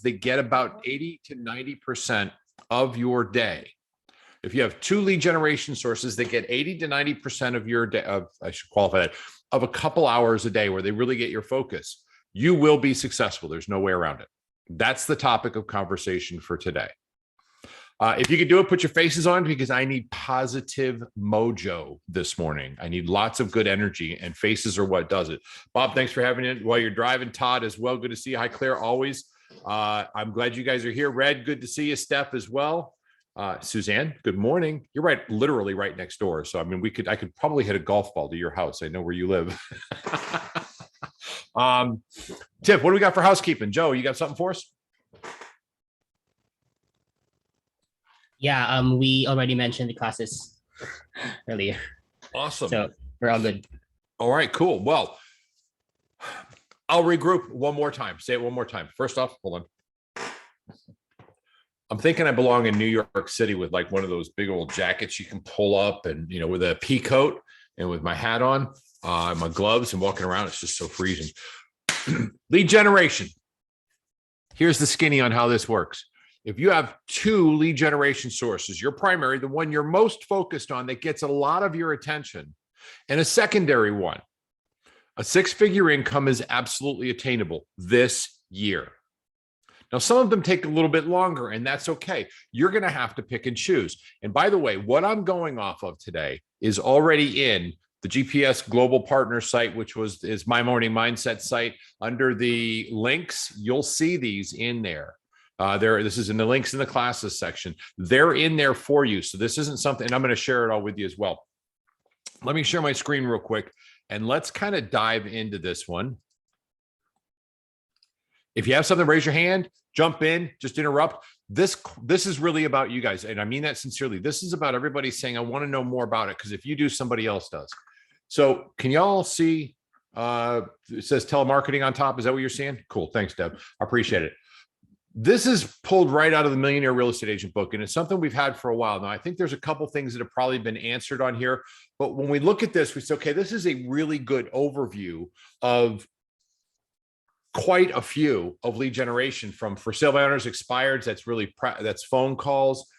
they get about 80 to 90% of your day. If you have 2 lead generation sources, they get 80 to 90% of your day, I should qualify that, of a couple hours a day where they really get your focus. You will be successful. There's no way around it. That's the topic of conversation for today. If you could do it, put your faces on, because I need positive mojo this morning. I need lots of good energy, and faces are what does it. Bob, thanks for having it while you're driving. Todd as well. Good to see you. Hi, Claire, always. I'm glad you guys are here. Red, good to see you. Steph as well. Suzanne, good morning. You're right, literally right next door. So, I mean, I could probably hit a golf ball to your house. I know where you live. Tiff, what do we got for housekeeping? Joe, you got something for us? Yeah, we already mentioned the classes earlier. Awesome. So we're all good. All right, cool. Well, I'll regroup one more time. Say it one more time. First off, hold on. I'm thinking I belong in New York City with like one of those big old jackets you can pull up, and, you know, with a pea coat and with my hat on, my gloves, and walking around. It's just so freezing. Lead generation. Here's the skinny on how this works. If you have 2 lead generation sources, your primary, the one you're most focused on that gets a lot of your attention, and a secondary one, a 6-figure income is absolutely attainable this year. Now, some of them take a little bit longer, and that's okay. You're going to have to pick and choose. And by the way, what I'm going off of today is already in the GPS Global Partner site, which is my Morning Mindset site. Under the links, you'll see these in there. This is in the links in the classes section. They're in there for you. So this isn't something, and I'm going to share it all with you as well. Let me share my screen real quick, and let's kind of dive into this one. If you have something, raise your hand, jump in, just interrupt. This is really about you guys, and I mean that sincerely. This is about everybody saying, I want to know more about it, because if you do, somebody else does. So can y'all see, it says telemarketing on top. Is that what you're seeing? Cool. Thanks, Deb. I appreciate it. This is pulled right out of the Millionaire Real Estate Agent book, and it's something we've had for a while now. I think there's a couple things that have probably been answered on here, but when we look at this, we say, okay, this is a really good overview of quite a few of lead generation, from for sale by owners, expireds, that's phone calls,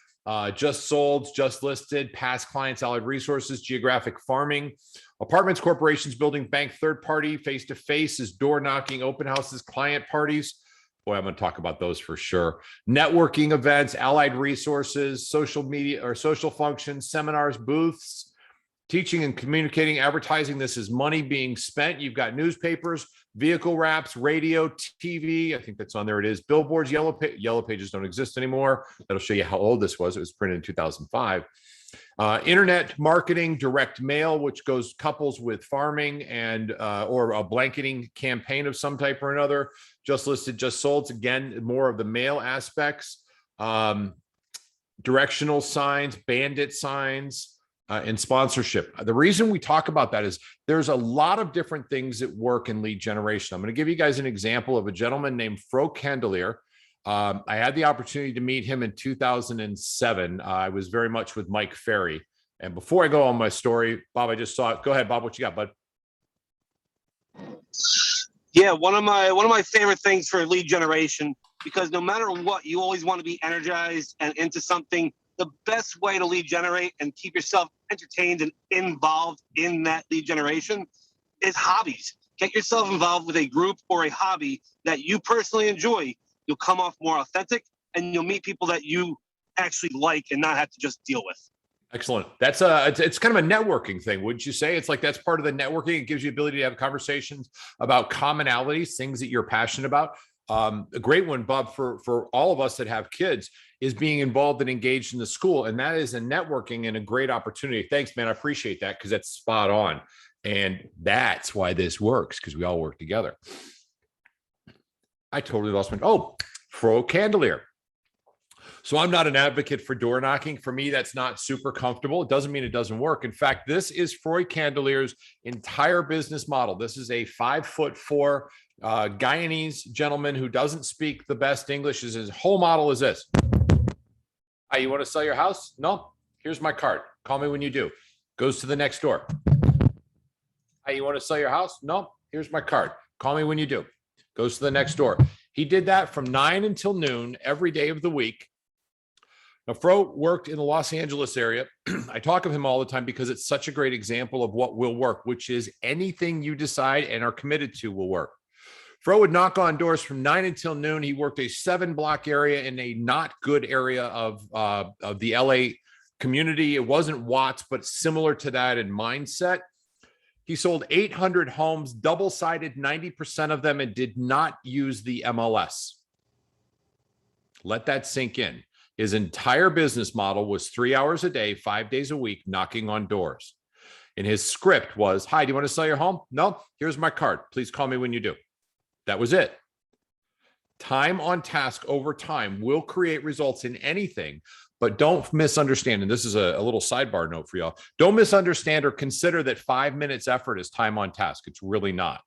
just sold, just listed, past clients, allied resources, geographic farming, apartments, corporations, building, bank, third party, face-to-face is door knocking, open houses, client parties. Boy, I'm going to talk about those for sure. Networking events, allied resources, social media or social functions, seminars, booths, teaching and communicating, advertising. This is money being spent. You've got newspapers, vehicle wraps, radio, TV. I think that's on there. It is. Billboards, yellow pages don't exist anymore. That'll show you how old this was. It was printed in 2005. Internet marketing, direct mail, which goes couples with farming and or a blanketing campaign of some type or another. Just listed, just sold. Again, more of the mail aspects. Directional signs, bandit signs, and sponsorship. The reason we talk about that is there's a lot of different things that work in lead generation. I'm going to give you guys an example of a gentleman named Fro Candelier. I had the opportunity to meet him in 2007. I was very much with Mike Ferry. And before I go on my story, Bob, I just saw it. Go ahead, Bob. What you got, bud? Yeah, one of my favorite things for lead generation, because no matter what, you always want to be energized and into something. The best way to lead generate and keep yourself entertained and involved in that lead generation is hobbies. Get yourself involved with a group or a hobby that you personally enjoy. You'll come off more authentic, and you'll meet people that you actually like and not have to just deal with. Excellent. That's it's kind of a networking thing, wouldn't you say? It's like that's part of the networking. It gives you the ability to have conversations about commonalities, things that you're passionate about. A great one, Bob, for all of us that have kids is being involved and engaged in the school. And that is a networking and a great opportunity. Thanks, man. I appreciate that, because that's spot on. And that's why this works, because we all work together. I totally lost my, Fro Candelier. So I'm not an advocate for door knocking. For me, that's not super comfortable. It doesn't mean it doesn't work. In fact, this is Fro Candelier's entire business model. This is a 5'4" Guyanese gentleman who doesn't speak the best English. His whole model is this. Hey, you want to sell your house? No? Here's my card. Call me when you do. Goes to the next door. Hey, you want to sell your house? No? Here's my card. Call me when you do. Goes to the next door. He did that from 9 until noon every day of the week. Now, Fro worked in the Los Angeles area. I talk of him all the time because it's such a great example of what will work, which is anything you decide and are committed to will work. Fro would knock on doors from 9 until noon. He worked a 7-block area in a not good area of the LA community. It wasn't Watts, but similar to that in mindset. He sold 800 homes, double-sided 90% of them, and did not use the MLS. Let that sink in. His entire business model was 3 hours a day, 5 days a week, knocking on doors. And his script was, hi, do you want to sell your home? No, here's my card. Please call me when you do. That was it. Time on task over time will create results in anything, but don't misunderstand. And this is a little sidebar note for y'all. Don't misunderstand or consider that 5 minutes effort is time on task. It's really not.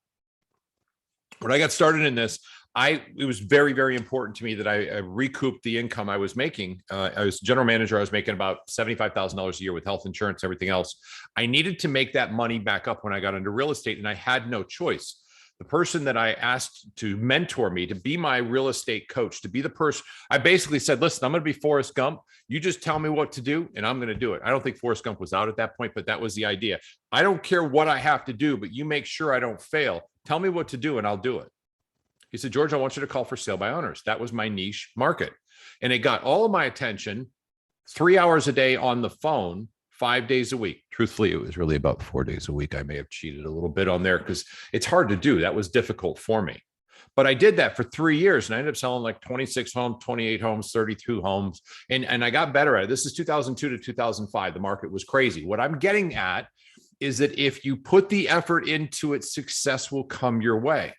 When I got started in this, it was very, very important to me that I recouped the income I was making. I was general manager. I was making about $75,000 a year with health insurance, everything else. I needed to make that money back up when I got into real estate, and I had no choice. The person that I asked to mentor me, to be my real estate coach, to be the person, I basically said, listen, I'm going to be Forrest Gump. You just tell me what to do and I'm going to do it. I don't think Forrest Gump was out at that point, but that was the idea. I don't care what I have to do, but you make sure I don't fail. Tell me what to do and I'll do it. He said, George, I want you to call for sale by owners. That was my niche market. And it got all of my attention, 3 hours a day on the phone, 5 days a week. Truthfully, it was really about 4 days a week. I may have cheated a little bit on there because it's hard to do. That was difficult for me. But I did that for 3 years and I ended up selling like 26 homes, 28 homes, 32 homes. And I got better at it. This is 2002 to 2005. The market was crazy. What I'm getting at is that if you put the effort into it, success will come your way.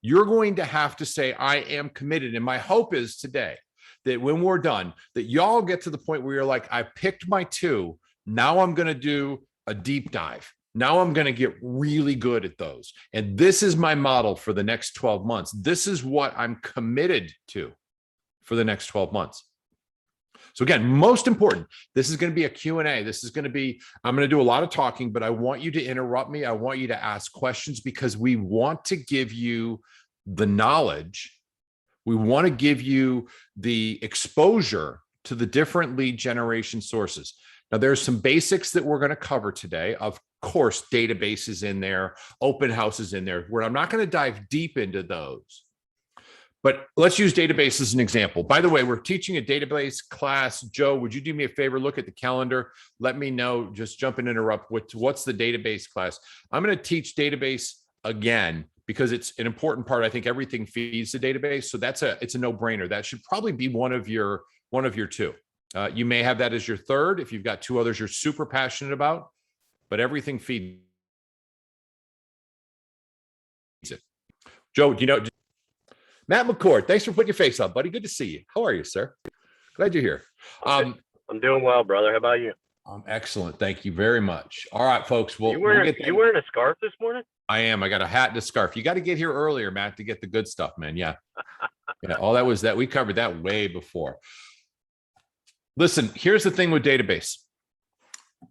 You're going to have to say, I am committed. And my hope is today that when we're done, that y'all get to the point where you're like, I picked my 2. Now I'm going to do a deep dive. Now I'm going to get really good at those. And this is my model for the next 12 months. This is what I'm committed to for the next 12 months. So again, most important, this is going to be a Q&A. This is going to be, I'm going to do a lot of talking, but I want you to interrupt me. I want you to ask questions because we want to give you the knowledge. We want to give you the exposure to the different lead generation sources. Now, there's some basics that we're going to cover today. Of course, databases in there, open houses in there, where I'm not going to dive deep into those. But let's use database as an example. By the way, we're teaching a database class. Joe, would you do me a favor? Look at the calendar. Let me know. Just jump and interrupt. What's the database class? I'm going to teach database again because it's an important part. I think everything feeds the database. So it's a no-brainer. That should probably be one of your 2. You may have that as your 3rd if you've got 2 others you're super passionate about, but everything feeds it. Joe, do you know? Matt McCord, thanks for putting your face up, buddy. Good to see you. How are you, sir? Glad you're here. I'm doing well, brother. How about you? I'm excellent. Thank you very much. All right, folks. You wearing a scarf this morning? I am. I got a hat and a scarf. You got to get here earlier, Matt, to get the good stuff, man. Yeah. Yeah. All that was that. We covered that way before. Listen, here's the thing with database.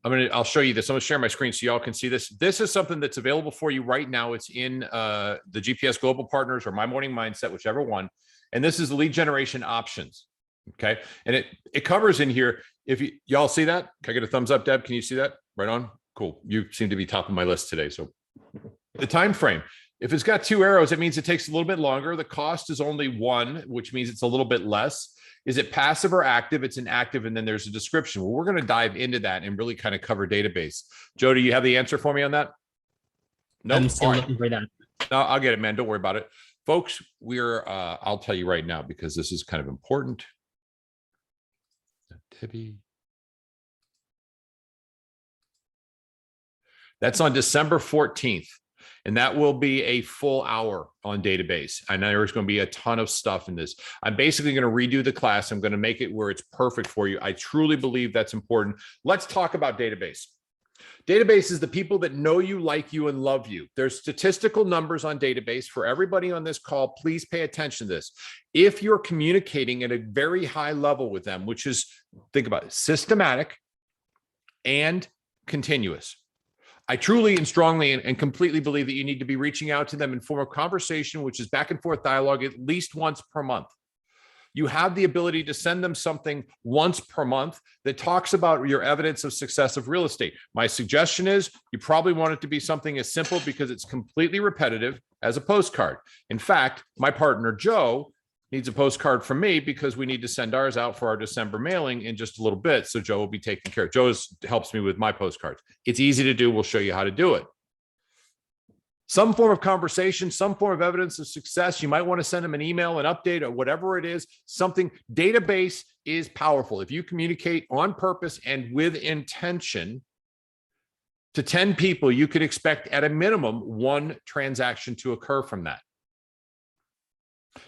I'll show you this. I'm going to share my screen so y'all can see this. This is something that's available for you right now. It's in the GPS Global Partners or My Morning Mindset, whichever one. And this is the lead generation options. Okay. And it covers in here. If y'all see that, can I get a thumbs up, Deb? Can you see that? Right on. Cool. You seem to be top of my list today. So the time frame. If it's got 2 arrows, it means it takes a little bit longer. The cost is only 1, which means it's a little bit less. Is it passive or active? It's an active, and then there's a description. Well, we're going to dive into that and really kind of cover database. Joe, do you have the answer for me on that? No, I'm still looking for that. No, I'll get it, man. Don't worry about it. Folks, I'll tell you right now because this is kind of important. Tibby. That's on December 14th. And that will be a full hour on database. I know there's going to be a ton of stuff in this. I'm basically going to redo the class. I'm going to make it where it's perfect for you. I truly believe that's important. Let's talk about database. Database is the people that know you, like you, and love you. There's statistical numbers on database. For everybody on this call, please pay attention to this. If you're communicating at a very high level with them, which is, think about it, systematic and continuous. I truly and strongly and completely believe that you need to be reaching out to them in form of conversation, which is back and forth dialogue at least once per month. You have the ability to send them something once per month that talks about your evidence of success of real estate. My suggestion is you probably want it to be something as simple, because it's completely repetitive, as a postcard. In fact, my partner, Joe, needs a postcard from me because we need to send ours out for our December mailing in just a little bit. So Joe will be taking care of. Joe helps me with my postcards. It's easy to do. We'll show you how to do it. Some form of conversation, some form of evidence of success. You might want to send them an email, an update, or whatever it is. Something. Database is powerful. If you communicate on purpose and with intention to 10 people, you could expect at a minimum 1 transaction to occur from that.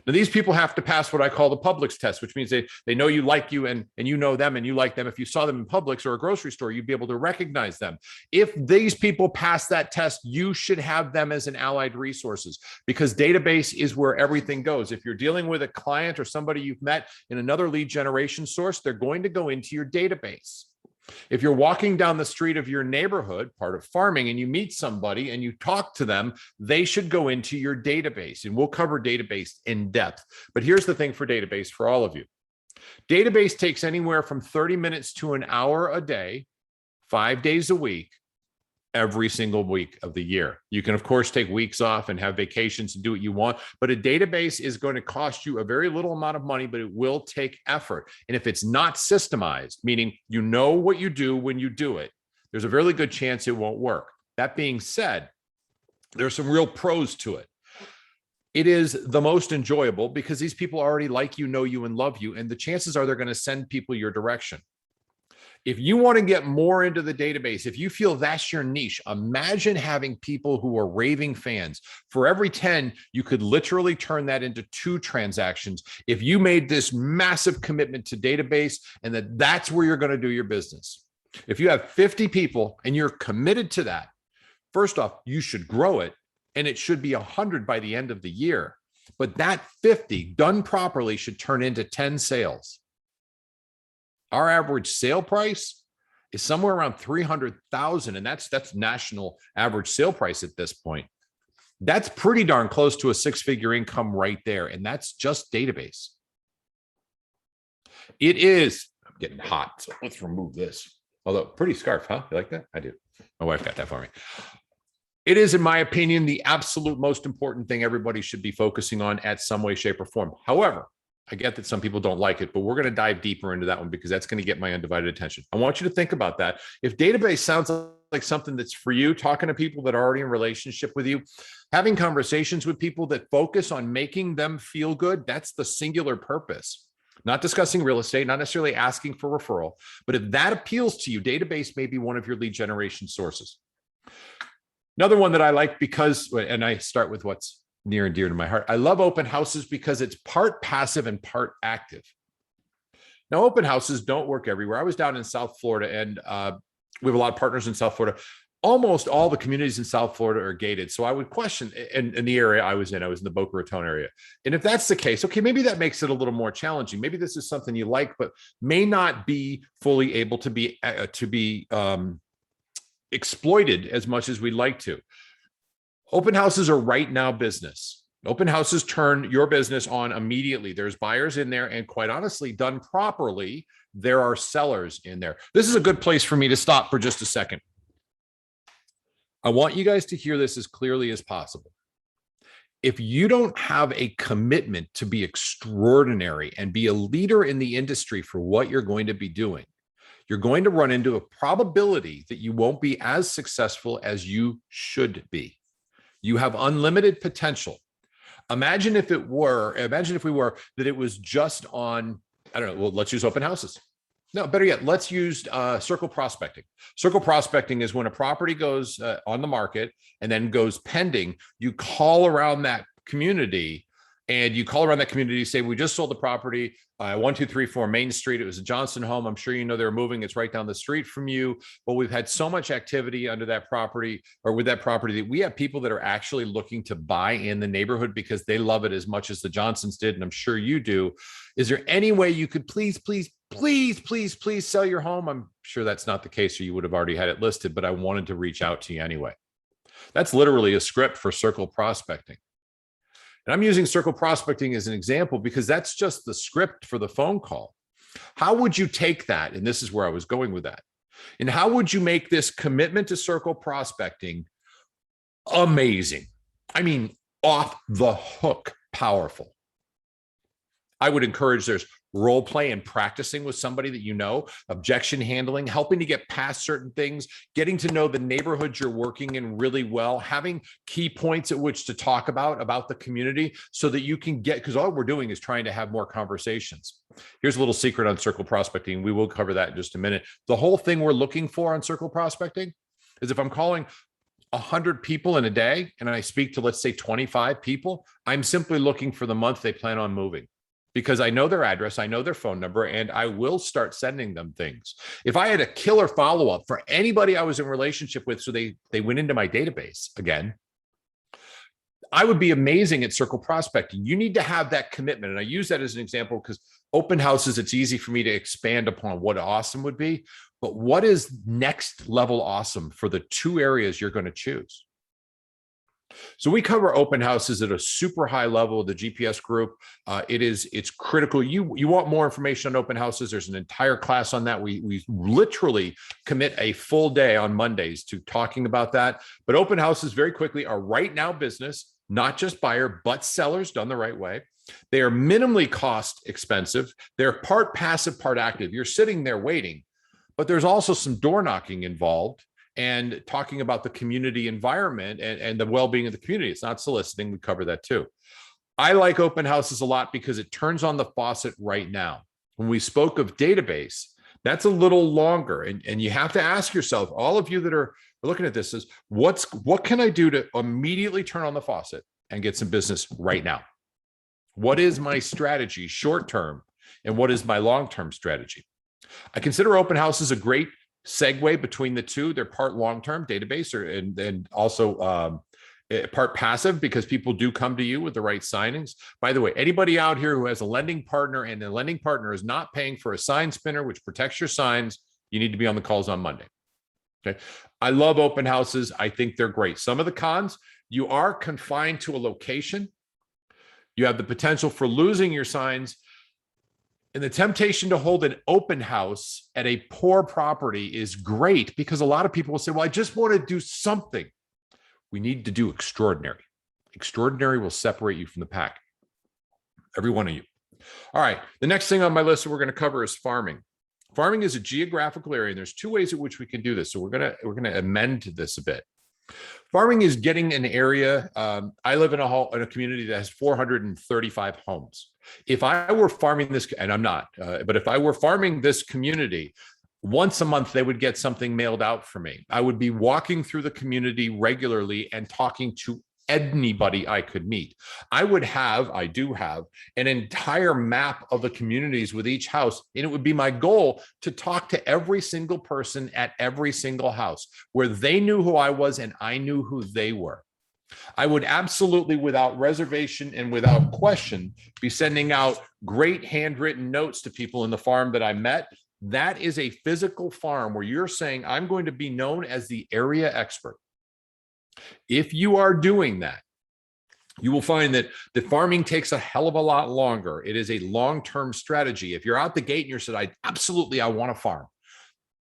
Now, these people have to pass what I call the Publix test, which means they know you, like you, and you know them and you like them. If you saw them in Publix or a grocery store, you'd be able to recognize them. If these people pass that test, you should have them as an allied resources, because database is where everything goes. If you're dealing with a client or somebody you've met in another lead generation source, they're going to go into your database. If you're walking down the street of your neighborhood, part of farming, and you meet somebody and you talk to them, they should go into your database. And we'll cover database in depth. But here's the thing for database for all of you. Database takes anywhere from 30 minutes to an hour a day, 5 days a week, every single week of the year. You can, of course, take weeks off and have vacations and do what you want, but a database is going to cost you a very little amount of money, but it will take effort. And if it's not systemized, meaning you know what you do when you do it, there's a really good chance it won't work. That being said, there's some real pros to it. It is the most enjoyable because these people already like you, know you, and love you, and the chances are they're going to send people your direction. If you want to get more into the database, if you feel that's your niche, imagine having people who are raving fans. For every 10, you could literally turn that into 2 transactions if you made this massive commitment to database and that's where you're going to do your business. If you have 50 people and you're committed to that, first off, you should grow it, and it should be 100 by the end of the year. But that 50 done properly should turn into 10 sales. Our average sale price is somewhere around 300,000, and that's national average sale price at this point. That's pretty darn close to a 6-figure income right there, and that's just database. It is. I'm getting hot, so let's remove this. Although, pretty scarf, huh? You like that? I do. My wife got that for me. It is, in my opinion, the absolute most important thing everybody should be focusing on at some way, shape, or form. However, I get that some people don't like it, but we're going to dive deeper into that one because that's going to get my undivided attention. I want you to think about that. If database sounds like something that's for you, talking to people that are already in relationship with you, having conversations with people that focus on making them feel good, that's the singular purpose. Not discussing real estate, not necessarily asking for referral, but if that appeals to you, database may be one of your lead generation sources. Another one that I like because, and I start with what's near and dear to my heart. I love open houses because it's part passive and part active. Now, open houses don't work everywhere. I was down in South Florida, and we have a lot of partners in South Florida. Almost all the communities in South Florida are gated. So I would question, in the area I was in the Boca Raton area. And if that's the case, okay, maybe that makes it a little more challenging. Maybe this is something you like, but may not be fully able to be exploited as much as we'd like to. Open houses are right now business. Open houses turn your business on immediately. There's buyers in there, and quite honestly, done properly, there are sellers in there. This is a good place for me to stop for just a second. I want you guys to hear this as clearly as possible. If you don't have a commitment to be extraordinary and be a leader in the industry for what you're going to be doing, you're going to run into a probability that you won't be as successful as you should be. You have unlimited potential. Imagine if we were that it was just on, I don't know, well, let's use open houses. No, better yet, let's use circle prospecting. Circle prospecting is when a property goes on the market and then goes pending. You call around that community, and you call around that community, say, we just sold the property, 1234 Main Street. It was a Johnson home. I'm sure you know they're moving. It's right down the street from you. But we've had so much activity under that property or with that property that we have people that are actually looking to buy in the neighborhood because they love it as much as the Johnsons did. And I'm sure you do. Is there any way you could please sell your home? I'm sure that's not the case or you would have already had it listed, but I wanted to reach out to you anyway. That's literally a script for circle prospecting. And I'm using circle prospecting as an example because that's just the script for the phone call. How would you take that? And this is where I was going with that. And how would you make this commitment to circle prospecting amazing? I mean, off the hook, powerful. I would encourage there's role play and practicing with somebody that you know, objection handling, helping to get past certain things, getting to know the neighborhood you're working in really well, having key points at which to talk about the community so that you can get, because all we're doing is trying to have more conversations. Here's a little secret on circle prospecting. We will cover that in just a minute. The whole thing we're looking for on circle prospecting is if I'm calling 100 people in a day and I speak to, let's say, 25 people, I'm simply looking for the month they plan on moving. Because I know their address, I know their phone number, and I will start sending them things. If I had a killer follow-up for anybody I was in relationship with, so they went into my database again, I would be amazing at circle prospecting. You need to have that commitment. And I use that as an example because open houses, it's easy for me to expand upon what awesome would be, but what is next level awesome for the two areas you're going to choose? So we cover open houses at a super high level of the GPS group. It's critical. You want more information on open houses? There's an entire class on that. We literally commit a full day on Mondays to talking about that. But open houses very quickly are right now business, not just buyer, but sellers done the right way. They are minimally cost expensive. They're part passive, part active. You're sitting there waiting, but there's also some door knocking involved and talking about the community environment and the well-being of the community. It's not soliciting. We cover that too. I like open houses a lot because it turns on the faucet right now. When we spoke of database, that's a little longer. And you have to ask yourself, all of you that are looking at this, is what can I do to immediately turn on the faucet and get some business right now? What is my strategy short-term and what is my long-term strategy? I consider open houses a great segue between the two. They're part long-term database and also part passive because people do come to you with the right signings. By the way, anybody out here who has a lending partner and the lending partner is not paying for a sign spinner, which protects your signs, you need to be on the calls on Monday. Okay. I love open houses. I think they're great. Some of the cons, you are confined to a location. You have the potential for losing your signs. And the temptation to hold an open house at a poor property is great because a lot of people will say, well, I just want to do something. We need to do extraordinary. Extraordinary will separate you from the pack. Every one of you. All right. The next thing on my list that we're going to cover is farming. Farming is a geographical area, and there's two ways in which we can do this. So we're going to amend this a bit. Farming is getting an area. I live in a community that has 435 homes. If I were farming this, and I'm not, but if I were farming this community, once a month, they would get something mailed out for me. I would be walking through the community regularly and talking to anybody I could meet. I do have an entire map of the communities with each house. And it would be my goal to talk to every single person at every single house where they knew who I was and I knew who they were. I would absolutely, without reservation and without question, be sending out great handwritten notes to people in the farm that I met. That is a physical farm where you're saying, I'm going to be known as the area expert. If you are doing that, you will find that the farming takes a hell of a lot longer. It is a long-term strategy. If you're out the gate and you're saying, I want to farm,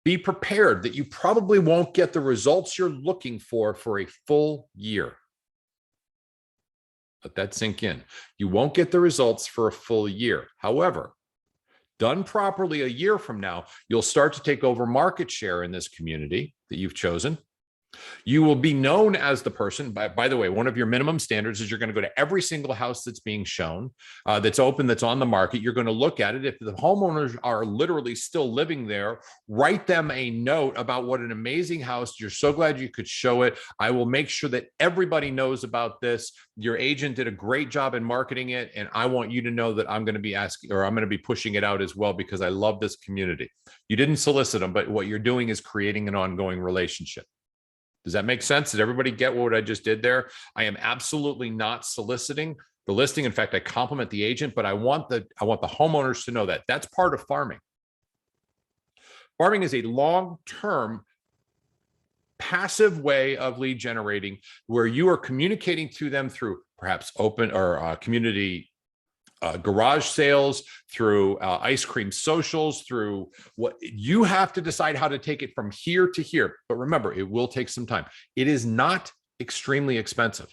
be prepared that you probably won't get the results you're looking for a full year. Let that sink in. You won't get the results for a full year. However, done properly a year from now, you'll start to take over market share in this community that you've chosen. You will be known as the person. By the way, one of your minimum standards is you're going to go to every single house that's being shown, that's open, that's on the market. You're going to look at it. If the homeowners are literally still living there, write them a note about what an amazing house. You're so glad you could show it. I will make sure that everybody knows about this. Your agent did a great job in marketing it. And I want you to know that I'm going to be asking, or I'm going to be pushing it out as well, because I love this community. You didn't solicit them, but what you're doing is creating an ongoing relationship. Does that make sense? Did everybody get what I just did there? I am absolutely not soliciting the listing. In fact, I compliment the agent, but I want the homeowners to know that. That's part of farming. Farming is a long-term passive way of lead generating where you are communicating to them through perhaps open or community garage sales, through ice cream socials, through what you have to decide how to take it from here to here. But remember, it will take some time. It is not extremely expensive.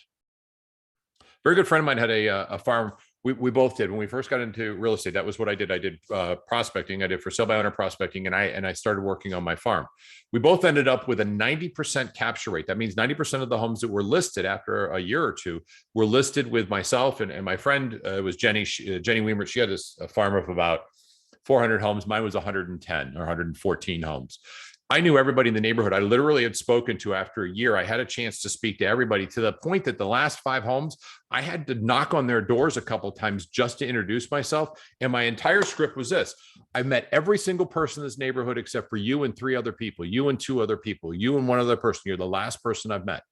Very good friend of mine had a farm. We both did when we first got into real estate. That was what I did. I did prospecting. I did for sale by owner prospecting, and I started working on my farm. We both ended up with a 90% capture rate. That means 90% of the homes that were listed after a year or two were listed with myself and my friend was Jenny. Jenny Weimer. She had a farm of about 400 homes. Mine was 110 or 114 homes. I knew everybody in the neighborhood. I literally had spoken to after a year. I had a chance to speak to everybody to the point that the last 5 homes, I had to knock on their doors a couple of times just to introduce myself. And my entire script was this: I met every single person in this neighborhood except for you and 3 other people, you and 2 other people, you and 1 other person. You're the last person I've met.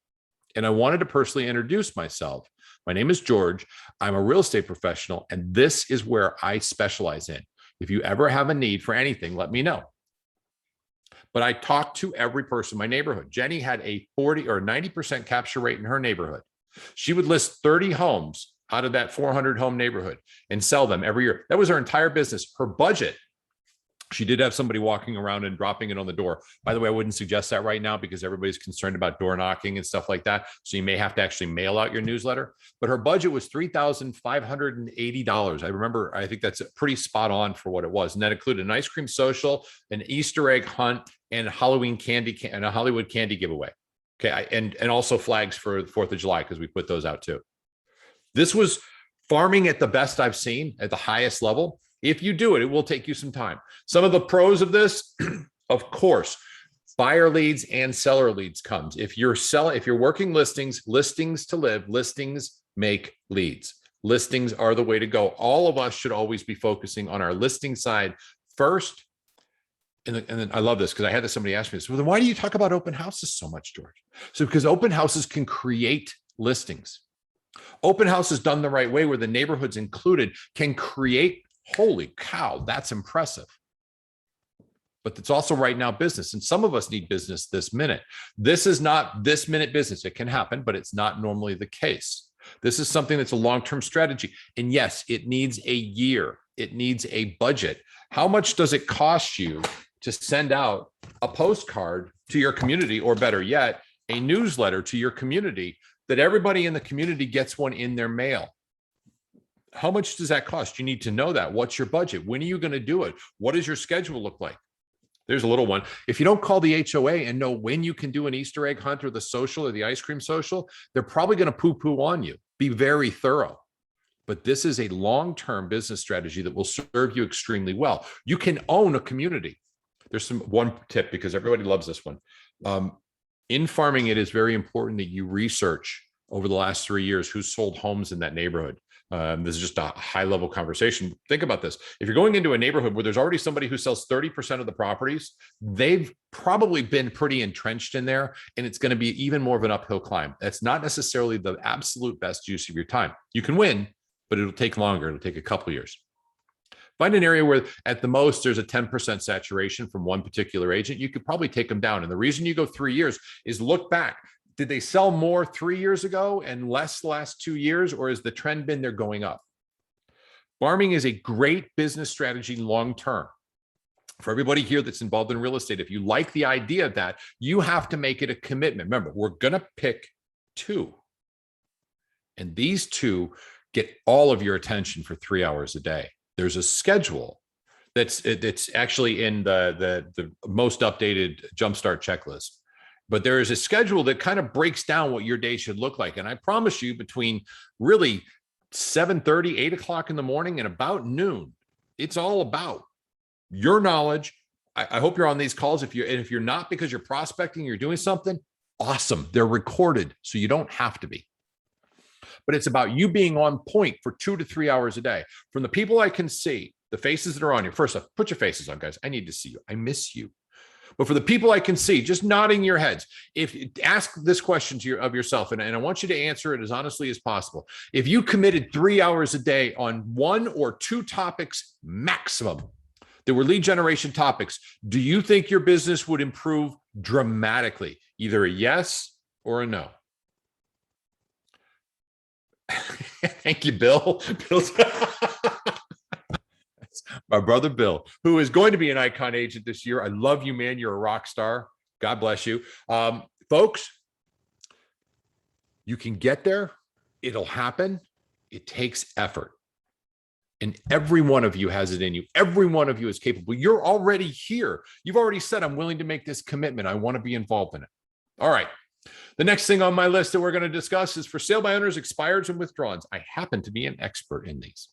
And I wanted to personally introduce myself. My name is George. I'm a real estate professional, and this is where I specialize in. If you ever have a need for anything, let me know. But I talked to every person in my neighborhood. Jenny had a 40 or 90% capture rate in her neighborhood. She would list 30 homes out of that 400 home neighborhood and sell them every year. That was her entire business. Her budget, she did have somebody walking around and dropping it on the door. By the way, I wouldn't suggest that right now because everybody's concerned about door knocking and stuff like that. So you may have to actually mail out your newsletter. But her budget was $3,580. I remember, I think that's pretty spot on for what it was. And that included an ice cream social, an Easter egg hunt, and Halloween candy and a Hollywood candy giveaway. Okay. And also flags for the 4th of July, because we put those out too. This was farming at the best I've seen at the highest level. If you do it, it will take you some time. Some of the pros of this, of course, buyer leads and seller leads comes. If you're working listings to live, listings make leads. Listings are the way to go. All of us should always be focusing on our listing side first. And then I love this because I had somebody ask me this. Well, then why do you talk about open houses so much, George? So because open houses can create listings. Open houses done the right way, where the neighborhood's included, can create. Holy cow, that's impressive. But it's also right now business. And some of us need business this minute. This is not this minute business. It can happen, but it's not normally the case. This is something that's a long-term strategy. And yes, it needs a year. It needs a budget. How much does it cost you to send out a postcard to your community, or better yet, a newsletter to your community that everybody in the community gets one in their mail? How much does that cost? You need to know that. What's your budget? When are you going to do it? What does your schedule look like? There's a little one. If you don't call the HOA and know when you can do an Easter egg hunt or the social or the ice cream social, they're probably going to poo-poo on you. Be very thorough. But this is a long-term business strategy that will serve you extremely well. You can own a community. There's one tip, because everybody loves this one. In farming, it is very important that you research over the last 3 years who's sold homes in that neighborhood. This is just a high-level conversation. Think about this. If you're going into a neighborhood where there's already somebody who sells 30% of the properties, they've probably been pretty entrenched in there, and it's going to be even more of an uphill climb. That's not necessarily the absolute best use of your time. You can win, but it'll take longer. It'll take a couple years. Find an area where at the most there's a 10% saturation from one particular agent. You could probably take them down. And the reason you go 3 years is look back. Did they sell more 3 years ago and less the last 2 years, or has the trend been they're going up? Farming is a great business strategy long-term. For everybody here that's involved in real estate, if you like the idea of that, you have to make it a commitment. Remember, we're going to pick 2. And these 2 get all of your attention for 3 hours a day. There's a schedule that's actually in the most updated Jumpstart checklist. But there is a schedule that kind of breaks down what your day should look like. And I promise you, between really 7:30, 8 o'clock in the morning and about noon, it's all about your knowledge. I hope you're on these calls. If you're not because you're prospecting, you're doing something, awesome. They're recorded, so you don't have to be. But it's about you being on point for 2 to 3 hours a day. From the people I can see, the faces that are on you, first off, put your faces on, guys. I need to see you. I miss you. But for the people I can see, just nodding your heads, ask this question of yourself, and I want you to answer it as honestly as possible. If you committed 3 hours a day on 1 or 2 topics maximum that were lead generation topics. Do you think your business would improve dramatically? Either a yes or a no. Thank you, Bill. Bill's my brother Bill, who is going to be an icon agent this year. I love you, man. You're a rock star. God bless you. Folks, you can get there. It'll happen. It takes effort. And every one of you has it in you. Every one of you is capable. You're already here. You've already said, I'm willing to make this commitment. I want to be involved in it. All right. The next thing on my list that we're going to discuss is for sale by owners, expireds, and withdrawals. I happen to be an expert in these.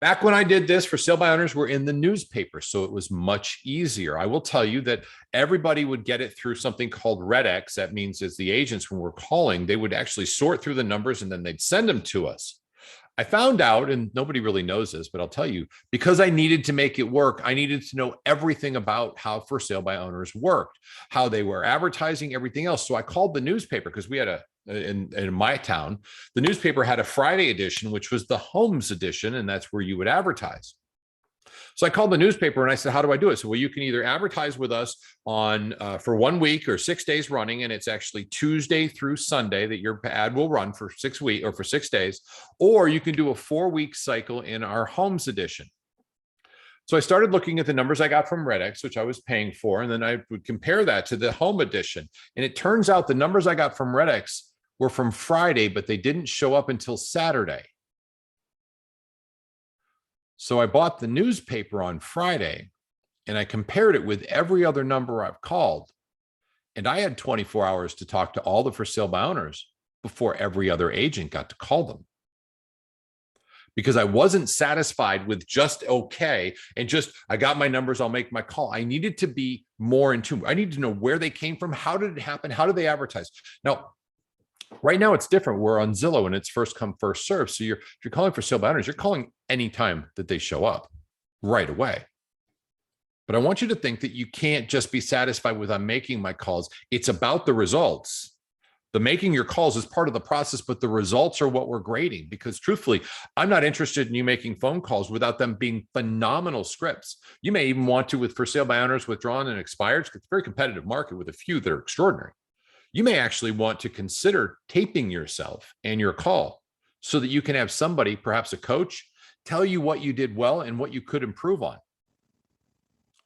Back when I did this for sale by owners, we're in the newspaper, so it was much easier. I will tell you that everybody would get it through something called RedX. That means as the agents, when we're calling, they would actually sort through the numbers and then they'd send them to us. I found out, and nobody really knows this, but I'll tell you, because I needed to make it work, I needed to know everything about how for sale by owners worked, how they were advertising, everything else. So I called the newspaper because we had in my town, the newspaper had a Friday edition, which was the homes edition, and that's where you would advertise. So I called the newspaper and I said, how do I do it? So, well, you can either advertise with us on for 1 week or 6 days running, and it's actually Tuesday through Sunday that your ad will run for 6 weeks or for 6 days, or you can do a 4-week cycle in our homes edition. So I started looking at the numbers I got from RedX, which I was paying for, and then I would compare that to the home edition. And it turns out the numbers I got from RedX were from Friday, but they didn't show up until Saturday. So I bought the newspaper on Friday and I compared it with every other number I've called. And I had 24 hours to talk to all the for sale by owners before every other agent got to call them. Because I wasn't satisfied with just okay and just, I got my numbers, I'll make my call. I needed to be more in tune. I needed to know where they came from. How did it happen? How did they advertise? Now, right now it's different. We're on Zillow and it's first come, first serve. So you're calling for sale by owners. You're calling anytime that they show up right away. But I want you to think that you can't just be satisfied with I'm making my calls. It's about the results. The making your calls is part of the process, but the results are what we're grading, because truthfully, I'm not interested in you making phone calls without them being phenomenal scripts. You may even want to with for sale by owners, withdrawn and expired. It's a very competitive market with a few that are extraordinary. You may actually want to consider taping yourself and your call so that you can have somebody, perhaps a coach, tell you what you did well and what you could improve on.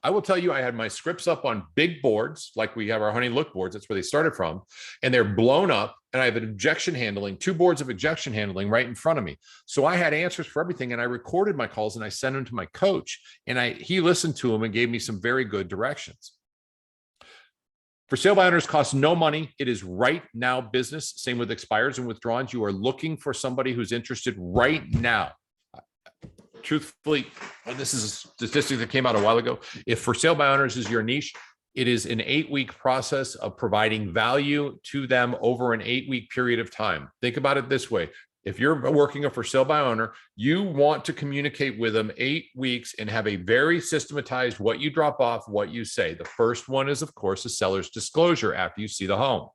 I will tell you, I had my scripts up on big boards, like we have our Honey Look boards. That's where they started from. And they're blown up. And I have an objection handling, 2 boards of objection handling right in front of me. So I had answers for everything. And I recorded my calls and I sent them to my coach. And he listened to them and gave me some very good directions. For sale by owners costs no money. It is right now business. Same with expireds and withdrawals. You are looking for somebody who's interested right now. Truthfully, this is a statistic that came out a while ago. If for sale by owners is your niche, it is an 8-week process of providing value to them over an 8-week period of time. Think about it this way. If you're working a for sale by owner, you want to communicate with them 8 weeks and have a very systematized what you drop off, what you say. The first one is, of course, a seller's disclosure after you see the home.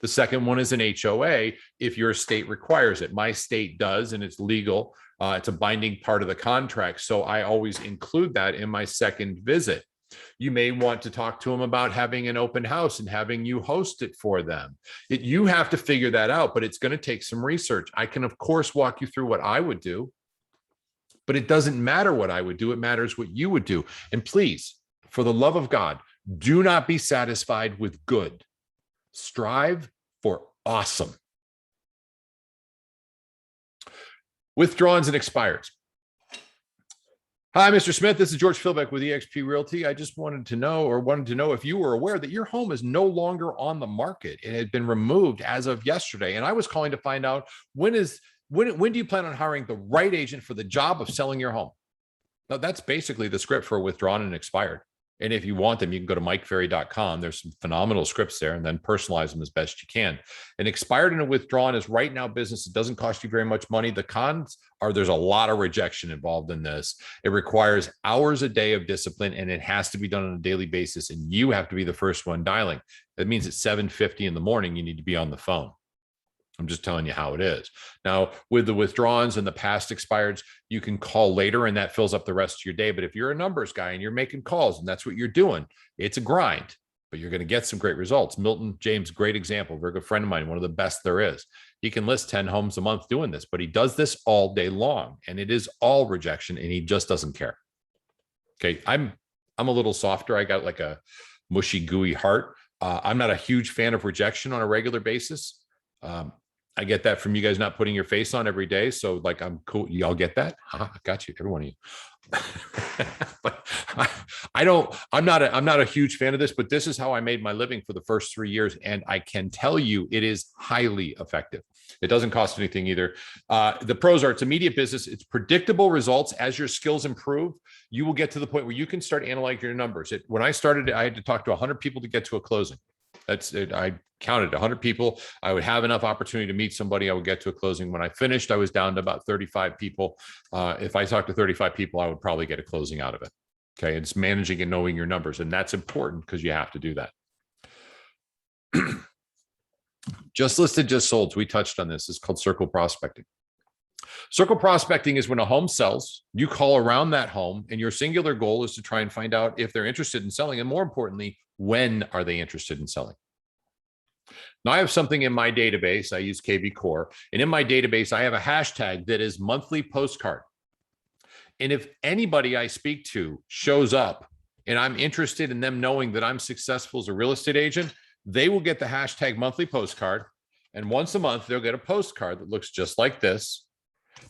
The second one is an HOA if your state requires it. My state does, and it's legal. It's a binding part of the contract. So I always include that in my second visit. You may want to talk to them about having an open house and having you host it for them. You have to figure that out, but it's going to take some research. I can, of course, walk you through what I would do, but it doesn't matter what I would do. It matters what you would do. And please, for the love of God, do not be satisfied with good. Strive for awesome. Withdrawals and expireds. Hi, Mr. Smith. This is George Philbeck with eXp Realty. I just wanted to know if you were aware that your home is no longer on the market. It had been removed as of yesterday. And I was calling to find out when do you plan on hiring the right agent for the job of selling your home? Now, that's basically the script for withdrawn and expired. And if you want them, you can go to mikeferry.com. There's some phenomenal scripts there, and then personalize them as best you can. An expired and a withdrawn is right now business. It doesn't cost you very much money. The cons are there's a lot of rejection involved in this. It requires hours a day of discipline, and it has to be done on a daily basis. And you have to be the first one dialing. That means at 7:50 in the morning, you need to be on the phone. I'm just telling you how it is. Now, with the withdrawals and the past expireds, you can call later and that fills up the rest of your day. But if you're a numbers guy and you're making calls and that's what you're doing, it's a grind, but you're going to get some great results. Milton James, great example, very good friend of mine, one of the best there is. He can list 10 homes a month doing this, but he does this all day long and it is all rejection and he just doesn't care. Okay. I'm a little softer. I got like a mushy, gooey heart. I'm not a huge fan of rejection on a regular basis. I get that from you guys not putting your face on every day. So like, I'm cool. Y'all get that? I got you. Every one of you. But I'm not a huge fan of this, but this is how I made my living for the first 3 years. And I can tell you it is highly effective. It doesn't cost anything either. The pros are it's immediate business. It's predictable results. As your skills improve, you will get to the point where you can start analyzing your numbers. When I started, I had to talk to 100 people to get to a closing. That's it. I counted 100 people. I would have enough opportunity to meet somebody. I would get to a closing. When I finished, I was down to about 35 people. If I talked to 35 people, I would probably get a closing out of it. Okay. It's managing and knowing your numbers. And that's important because you have to do that. Just listed, just sold. So we touched on this. It's called circle prospecting. Circle prospecting is when a home sells, you call around that home and your singular goal is to try and find out if they're interested in selling. And more importantly, when are they interested in selling? Now I have something in my database. I use KV Core, and in my database, I have a hashtag that is monthly postcard. And if anybody I speak to shows up and I'm interested in them knowing that I'm successful as a real estate agent, they will get the hashtag monthly postcard. And once a month, they'll get a postcard that looks just like this,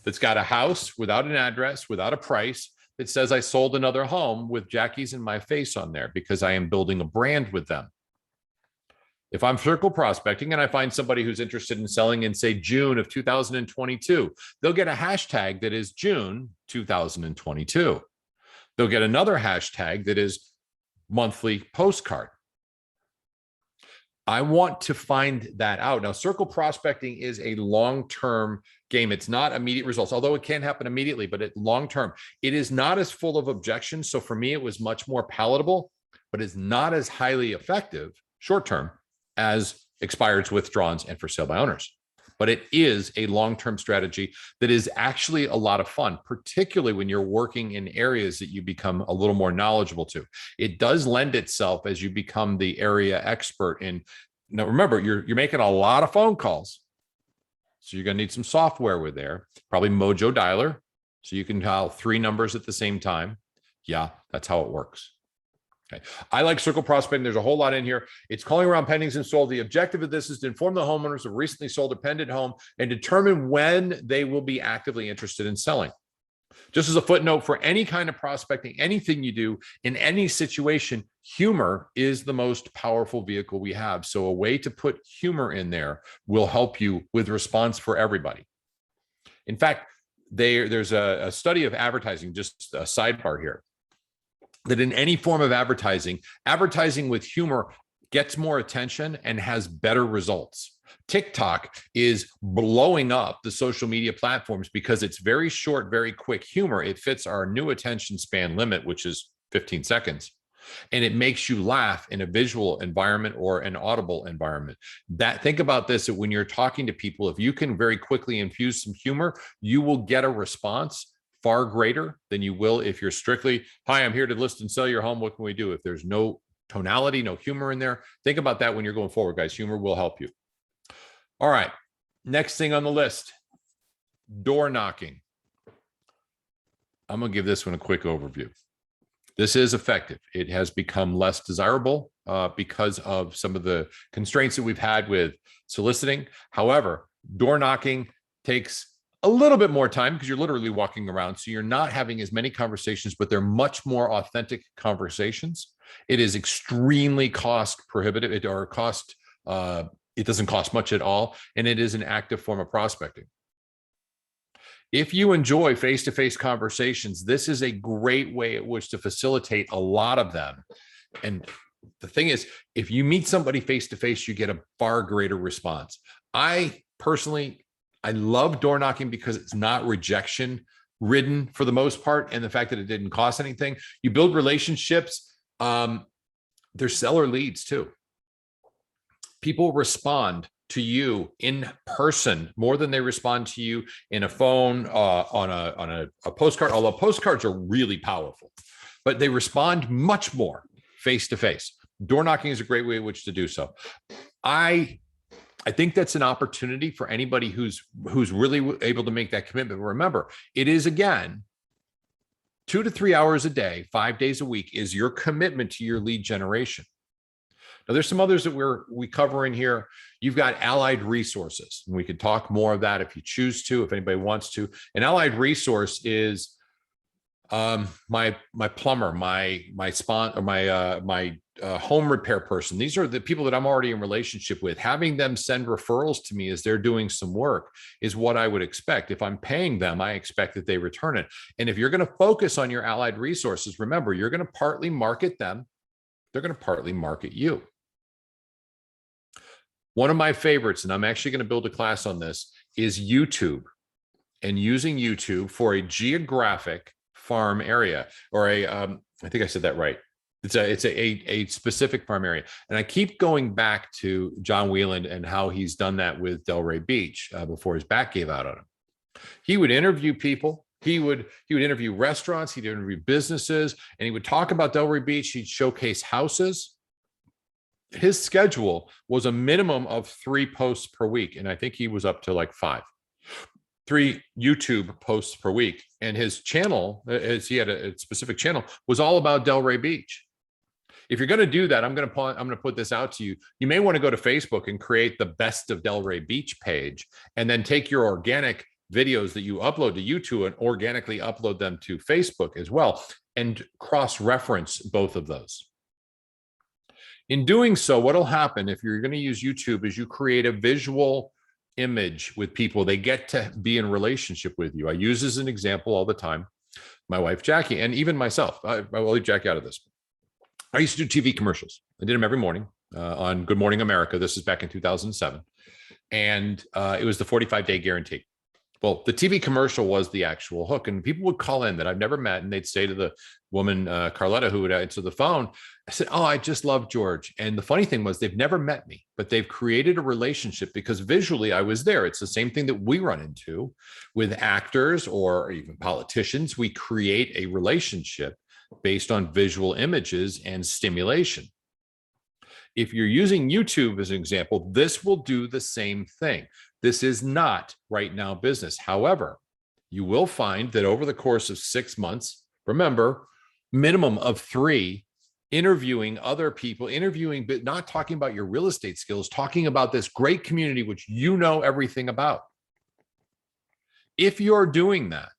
that's got a house without an address, without a price, that says I sold another home with Jackie's and my face on there because I am building a brand with them. If I'm circle prospecting and I find somebody who's interested in selling in, say, June of 2022, they'll get a hashtag that is June 2022. They'll get another hashtag that is monthly postcard. I want to find that out. Now, circle prospecting is a long-term game. It's not immediate results, although it can happen immediately, but long-term, it is not as full of objections. So for me, it was much more palatable, but it's not as highly effective short-term as expireds, withdrawals, and for sale by owners. But it is a long-term strategy that is actually a lot of fun, particularly when you're working in areas that you become a little more knowledgeable to. It does lend itself as you become the area expert in. Now, remember, you're making a lot of phone calls. So you're going to need some software with there, probably Mojo Dialer. So you can dial 3 numbers at the same time. Yeah, that's how it works. Okay. I like circle prospecting. There's a whole lot in here. It's calling around pendings and sold. The objective of this is to inform the homeowners of recently sold or pending home and determine when they will be actively interested in selling. Just as a footnote, for any kind of prospecting, anything you do in any situation, humor is the most powerful vehicle we have. So a way to put humor in there will help you with response for everybody. In fact, there's a study of advertising, just a sidebar here, that in any form of advertising with humor gets more attention and has better results. TikTok is blowing up the social media platforms because it's very short, very quick humor. It fits our new attention span limit, which is 15 seconds. And it makes you laugh in a visual environment or an audible environment. Think about this, that when you're talking to people, if you can very quickly infuse some humor, you will get a response far greater than you will if you're strictly, hi, I'm here to list and sell your home. What can we do? If there's no tonality, no humor in there, think about that when you're going forward, guys. Humor will help you. All right. Next thing on the list, door knocking. I'm going to give this one a quick overview. This is effective. It has become less desirable because of some of the constraints that we've had with soliciting. However, door knocking takes a little bit more time because you're literally walking around. So you're not having as many conversations, but they're much more authentic conversations. It is extremely cost prohibitive. It doesn't cost much at all. And it is an active form of prospecting. If you enjoy face-to-face conversations, this is a great way at which to facilitate a lot of them. And the thing is, if you meet somebody face-to-face, you get a far greater response. I love door knocking because it's not rejection ridden for the most part. And the fact that it didn't cost anything, you build relationships. There's seller leads too. People respond to you in person more than they respond to you in a phone, on a postcard, although postcards are really powerful, but they respond much more face to face. Door knocking is a great way in which to do so. I think that's an opportunity for anybody who's really able to make that commitment. Remember, it is, again, 2 to 3 hours a day, 5 days a week is your commitment to your lead generation. Now, there's some others that we cover in here. You've got allied resources, and we could talk more of that if you choose to, if anybody wants to. An allied resource is my plumber, my home repair person. These are the people that I'm already in relationship with. Having them send referrals to me as they're doing some work is what I would expect. If I'm paying them, I expect that they return it. And if you're going to focus on your allied resources, remember, you're going to partly market them. They're going to partly market you. One of my favorites, and I'm actually going to build a class on this, is YouTube, and using YouTube for a geographic farm area, or I think I said that right. It's a specific farm area. And I keep going back to John Wheeland and how he's done that with Delray Beach before his back gave out on him. He would interview people. He would interview restaurants. He'd interview businesses, and he would talk about Delray Beach. He'd showcase houses. His schedule was a minimum of 3 posts per week. And I think he was up to like 3 YouTube posts per week. And his channel, as he had a specific channel, was all about Delray Beach. If you're going to do that, I'm going to put this out to you. You may want to go to Facebook and create the Best of Delray Beach page, and then take your organic videos that you upload to YouTube and organically upload them to Facebook as well, and cross-reference both of those. In doing so, what'll happen if you're going to use YouTube is you create a visual image with people. They get to be in relationship with you. I use as an example all the time my wife, Jackie, and even myself. I will leave Jackie out of this. I used to do TV commercials. I did them every morning on Good Morning America. This is back in 2007. And it was the 45-day guarantee. Well, the TV commercial was the actual hook, and people would call in that I've never met, and they'd say to the woman, Carletta, who would answer the phone, I said, "Oh, I just love George." And the funny thing was, they've never met me, but they've created a relationship because visually I was there. It's the same thing that we run into with actors or even politicians. We create a relationship based on visual images and stimulation. If you're using YouTube as an example, this will do the same thing. This is not right now business. However, you will find that over the course of 6 months, remember, minimum of 3, interviewing other people, but not talking about your real estate skills, talking about this great community, which you know everything about. If you're doing that,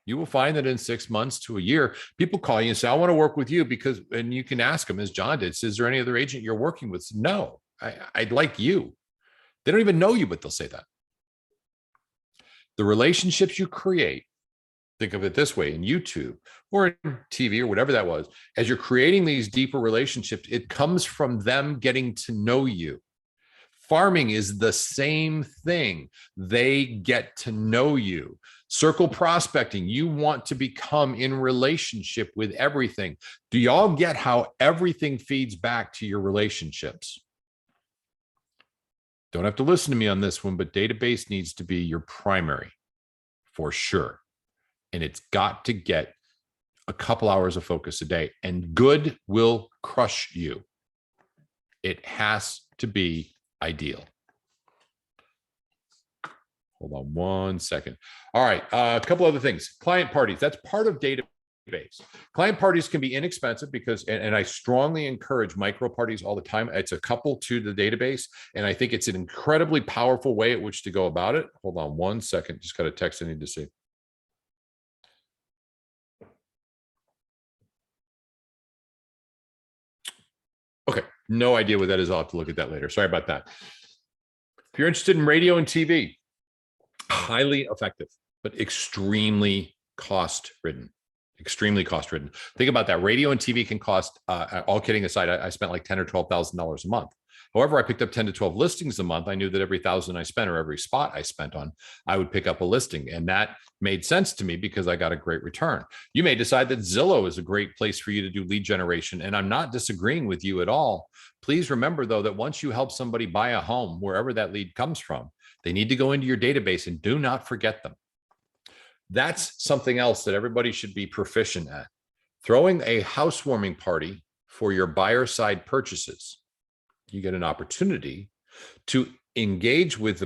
you will find that in 6 months to a year, people call you and say, "I want to work with you," because, and you can ask them, as John did, "Is there any other agent you're working with?" "No, I'd like you." They don't even know you, but they'll say that. The relationships you create, think of it this way, in YouTube or in TV or whatever that was, as you're creating these deeper relationships, it comes from them getting to know you. Farming is the same thing. They get to know you. Circle prospecting, you want to become in relationship with everything. Do y'all get how everything feeds back to your relationships? Don't have to listen to me on this one, but database needs to be your primary for sure. And it's got to get a couple hours of focus a day, and good will crush you. It has to be ideal. Hold on one second. All right, a couple other things. Client parties, that's part of database. Client parties can be inexpensive because, and I strongly encourage micro parties all the time. It's a couple to the database, and I think it's an incredibly powerful way at which to go about it. Hold on one second. Just got a text I need to see. Okay, no idea what that is. I'll have to look at that later. Sorry about that. If you're interested in radio and TV, highly effective, but extremely cost-ridden. Extremely cost-ridden. Think about that. Radio and TV can cost, all kidding aside, I spent like $10,000 or $12,000 a month. However, I picked up 10 to 12 listings a month. I knew that every 1,000 I spent or every spot I spent on, I would pick up a listing. And that made sense to me because I got a great return. You may decide that Zillow is a great place for you to do lead generation. And I'm not disagreeing with you at all. Please remember, though, that once you help somebody buy a home, wherever that lead comes from, they need to go into your database, and do not forget them. That's something else that everybody should be proficient at. Throwing a housewarming party for your buyer side purchases. You get an opportunity to engage with the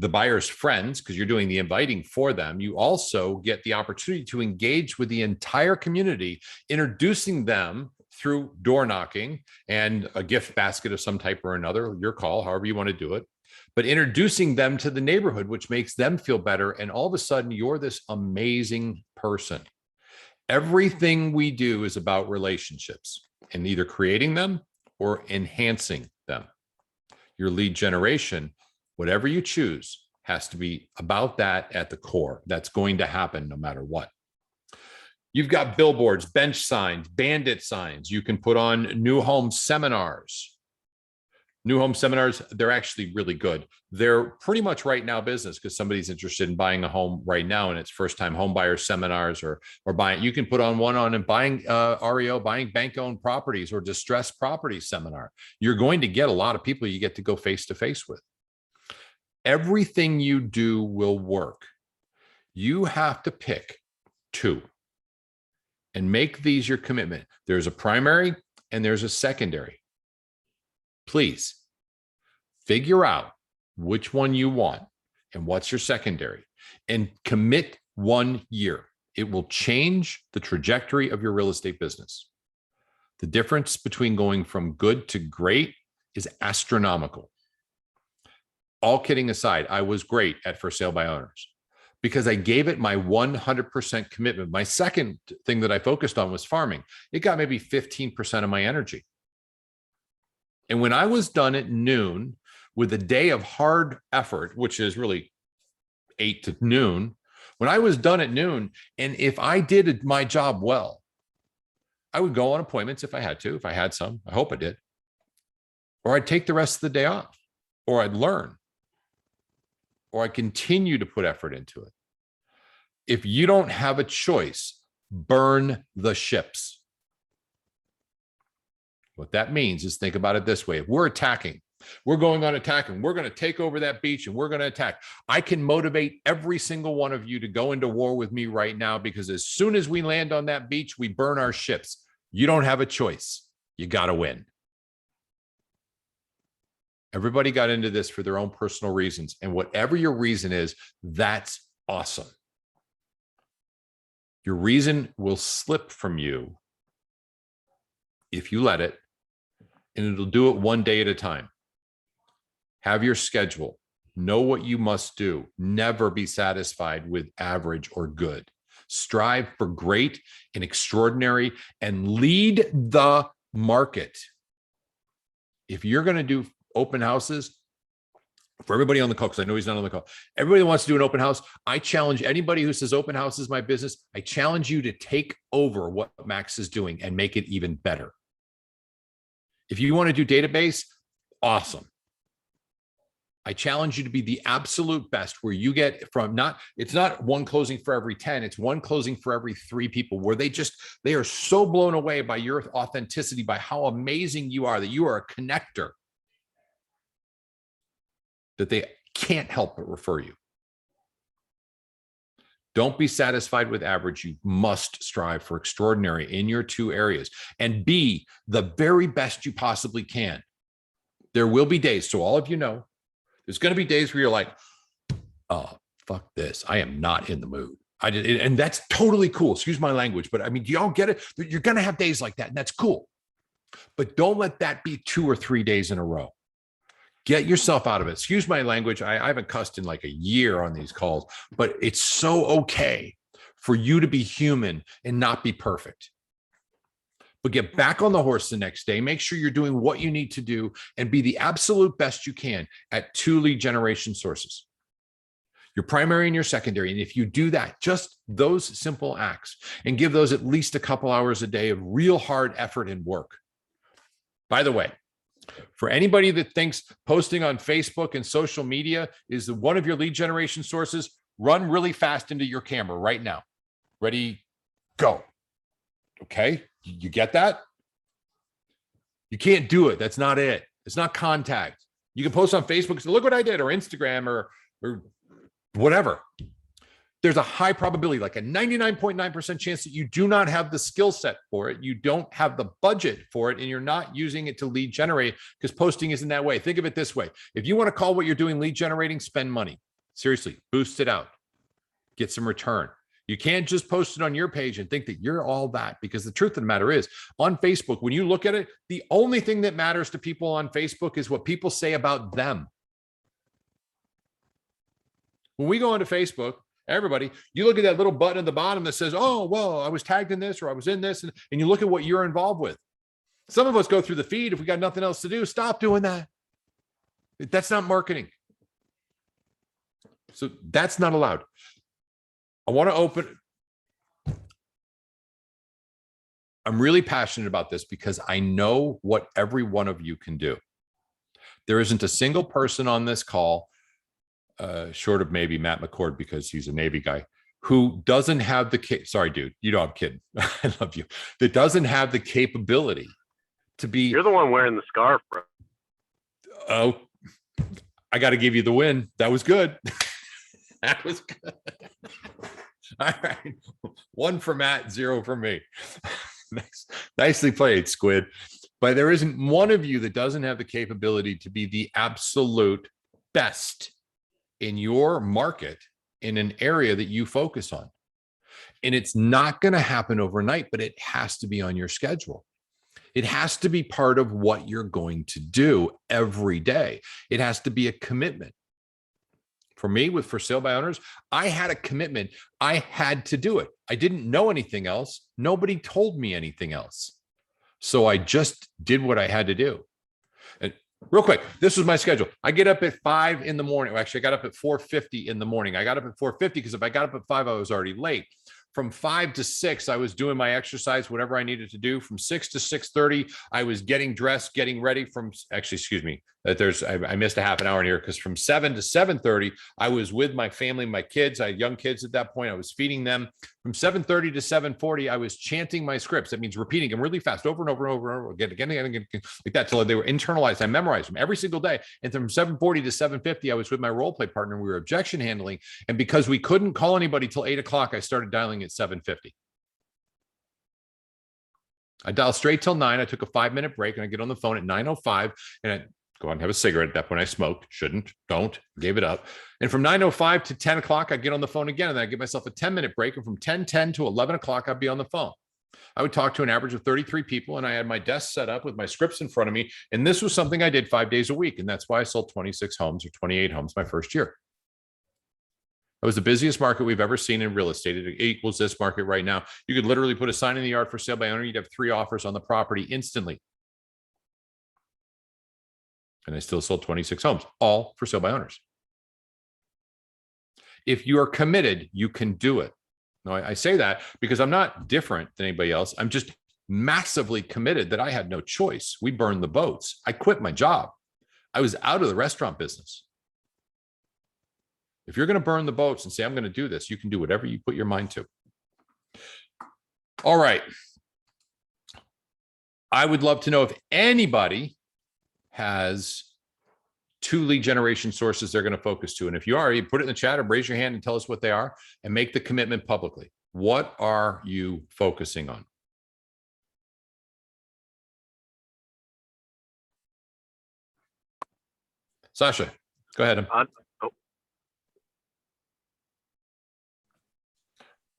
buyer's friends, because you're doing the inviting for them. You also get the opportunity to engage with the entire community, introducing them through door knocking and a gift basket of some type or another, your call, however you want to do it, but introducing them to the neighborhood, which makes them feel better. And all of a sudden, you're this amazing person. Everything we do is about relationships and either creating them or enhancing them. Your lead generation, whatever you choose, has to be about that at the core. That's going to happen no matter what. You've got billboards, bench signs, bandit signs. You can put on new home seminars. New home seminars, they're actually really good. They're pretty much right now business because somebody's interested in buying a home right now and it's first time home buyer seminars or buying. You can put on one on and buying REO, buying bank owned properties or distressed property seminar. You're going to get a lot of people you get to go face to face with. Everything you do will work. You have to pick two and make these your commitment. There's a primary and there's a secondary. Please figure out which one you want and what's your secondary and commit 1 year. It will change the trajectory of your real estate business. The difference between going from good to great is astronomical. All kidding aside, I was great at for sale by owners because I gave it my 100% commitment. My second thing that I focused on was farming. It got maybe 15% of my energy. And when I was done at noon with a day of hard effort, which is really 8 to noon, when I was done at noon, and if I did my job well, I would go on appointments if I had to, if I had some, I hope I did, or I'd take the rest of the day off, or I'd learn, or I'd continue to put effort into it. If you don't have a choice, burn the ships. What that means is think about it this way. If we're attacking, we're going on attacking, we're going to take over that beach and we're going to attack. I can motivate every single one of you to go into war with me right now because as soon as we land on that beach, we burn our ships. You don't have a choice. You got to win. Everybody got into this for their own personal reasons. And whatever your reason is, that's awesome. Your reason will slip from you if you let it, and it'll do it one day at a time. Have your schedule. Know what you must do. Never be satisfied with average or good. Strive for great and extraordinary and lead the market. If you're going to do open houses, for everybody on the call, because I know he's not on the call, everybody that wants to do an open house, I challenge anybody who says open house is my business. I challenge you to take over what Max is doing and make it even better. If you want to do database, awesome. I challenge you to be the absolute best where you get from it's not one closing for every 10, it's one closing for every 3 people where they are so blown away by your authenticity, by how amazing you are, that you are a connector, that they can't help but refer you. Don't be satisfied with average. You must strive for extraordinary in your 2 areas and be the very best you possibly can. There will be days, so all of you know, there's going to be days where you're like, oh, fuck this. I am not in the mood. And that's totally cool. Excuse my language, but I mean, do y'all get it? You're going to have days like that, and that's cool. But don't let that be 2 or 3 days in a row. Get yourself out of it. Excuse my language. I haven't cussed in like a year on these calls, but it's so okay for you to be human and not be perfect. But get back on the horse the next day. Make sure you're doing what you need to do and be the absolute best you can at 2 lead generation sources, your primary and your secondary. And if you do that, just those simple acts, and give those at least a couple hours a day of real hard effort and work. By the way, For anybody that thinks posting on Facebook and social media is one of your lead generation sources, run really fast into your camera right now. Ready, go. Okay, you get that? You can't do it. That's not it. It's not contact. You can post on Facebook, say, look what I did, or Instagram, or whatever. There's a high probability, like a 99.9% chance that you do not have the skill set for it. You don't have the budget for it, and you're not using it to lead generate, because posting isn't that way. Think of it this way. If you want to call what you're doing lead generating, spend money. Seriously, boost it out. Get some return. You can't just post it on your page and think that you're all that, because the truth of the matter is, on Facebook, when you look at it, the only thing that matters to people on Facebook is what people say about them. When we go onto Facebook, everybody, you look at that little button at the bottom that says, oh, well, I was tagged in this, or I was in this, and you look at what you're involved with. Some of us go through the feed. If we got nothing else to do, stop doing that. That's not marketing. So that's not allowed. I want to open. I'm really passionate about this because I know what every one of you can do. There isn't a single person on this call, short of maybe Matt McCord, because he's a Navy guy, who doesn't have the sorry, dude, you know I'm kidding. I love you. That doesn't have the capability to be. You're the one wearing the scarf, bro. Oh, I got to give you the win. That was good. That was good. All right. 1 for Matt, 0 for me. Nicely played, Squid. But there isn't one of you that doesn't have the capability to be the absolute best in your market in an area that you focus on. And it's not going to happen overnight, but it has to be on your schedule. It has to be part of what you're going to do every day. It has to be a commitment. For me, with For Sale by Owners, I had a commitment. I had to do it. I didn't know anything else. Nobody told me anything else. So I just did what I had to do. And real quick, this was my schedule. I get up at 5 in the morning. Well, actually, I got up at 4:50 in the morning. I got up at 4:50 because if I got up at 5, I was already late. From 5 to 6, I was doing my exercise, whatever I needed to do. From 6 to 6:30, I was getting dressed, getting ready. I missed a half an hour in here, because from 7 to 7:30, I was with my family, my kids. I had young kids at that point. I was feeding them. From 7:30 to 7:40, I was chanting my scripts. That means repeating them really fast, over and over and over and over again, like that, till they were internalized. I memorized them every single day. And from 7:40 to 7:50, I was with my role play partner. We were objection handling. And because we couldn't call anybody till 8 o'clock, I started dialing at 7:50. I dialed straight till 9. I took a 5-minute break, and I get on the phone at 9:05, and I go out and have a cigarette. At that point, I smoked. Shouldn't. Don't. Gave it up. And from 9:05 to 10 o'clock, I get on the phone again, and then I give myself a 10-minute break. And from 10:10 to 11 o'clock, I'd be on the phone. I would talk to an average of 33 people, and I had my desk set up with my scripts in front of me. And this was something I did 5 days a week. And that's why I sold 26 homes or 28 homes my first year. It was the busiest market we've ever seen in real estate. It equals this market right now. You could literally put a sign in the yard for sale by owner. You'd have 3 offers on the property instantly. And I still sold 26 homes, all for sale by owners. If you are committed, you can do it. Now, I say that because I'm not different than anybody else. I'm just massively committed that I had no choice. We burned the boats. I quit my job. I was out of the restaurant business. If you're going to burn the boats and say, I'm going to do this, you can do whatever you put your mind to. All right. I would love to know if anybody has 2 lead generation sources they're going to focus to. And if you are, you put it in the chat or raise your hand and tell us what they are and make the commitment publicly. What are you focusing on? Sasha, go ahead.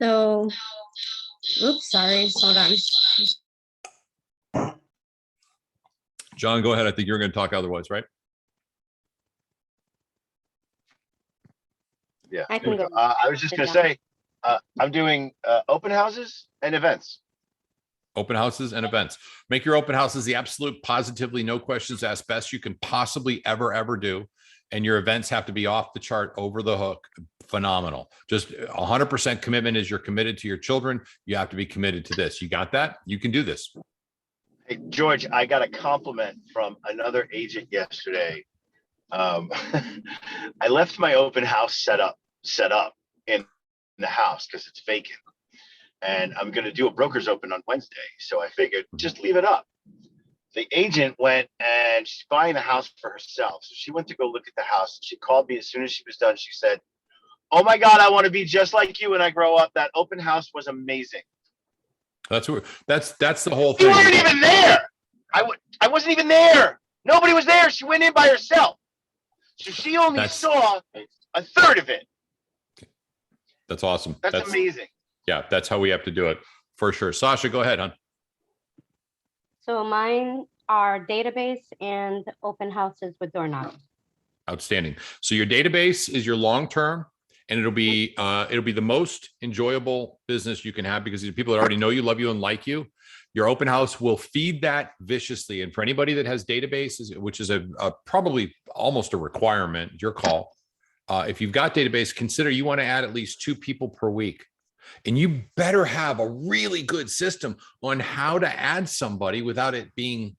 So, oops, sorry, hold on. John, go ahead. I think you're going to talk otherwise, right? Yeah. I can go. I was just going to say, I'm doing open houses and events. Open houses and events. Make your open houses the absolute positively no questions asked best you can possibly ever do. And your events have to be off the chart, over the hook, phenomenal. Just 100% commitment is you're committed to your children. You have to be committed to this. You got that? You can do this. Hey, George, I got a compliment from another agent yesterday. I left my open house set up in the house because it's vacant. And I'm going to do a broker's open on Wednesday. So I figured just leave it up. The agent went and she's buying the house for herself. So she went to go look at the house. She called me as soon as she was done. She said, "Oh my God, I want to be just like you when I grow up. That open house was amazing." That's the whole You thing. weren't even there. I wasn't even there. Nobody was there. She went in by herself. So she only saw a third of it. That's awesome. That's amazing. Yeah, that's how we have to do it for sure. Sasha, go ahead, hon. So mine are database and open houses with door knocking. Outstanding. So your database is your long-term, and it'll be the most enjoyable business you can have because these are people that already know you, love you, and like you. Your open house will feed that viciously. And for anybody that has databases, which is a probably almost a requirement, your call. If you've got database, consider you want to add at least 2 people per week. And you better have a really good system on how to add somebody without it being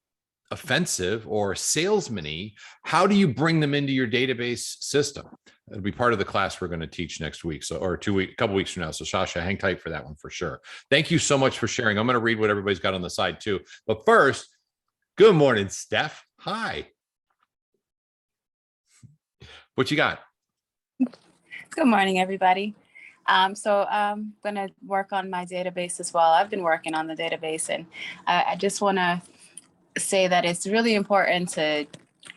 offensive or salesman-y. How do you bring them into your database system? It'll be part of the class we're going to teach next week. So, or couple weeks from now. So Sasha, hang tight for that one for sure. Thank you so much for sharing. I'm going to read what everybody's got on the side too. But first, good morning, Steph. Hi. What you got? Good morning, everybody. So I'm going to work on my database as well. I've been working on the database, and I just want to say that it's really important to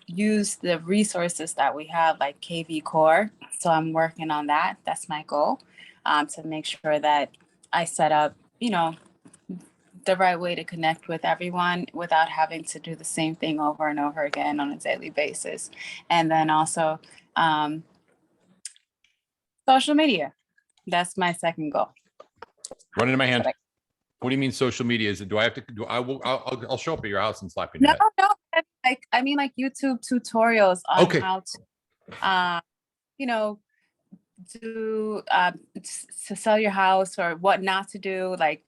use the resources that we have, like KV Core. So I'm working on that. That's my goal, to make sure that I set up, the right way to connect with everyone without having to do the same thing over and over again on a daily basis. And then also social media. That's my second goal. Running in my hand. What do you mean social media? Is it, do I have to do, I'll show up at your house and slap you in the head. I mean YouTube tutorials on how to sell your house or what not to do. Like,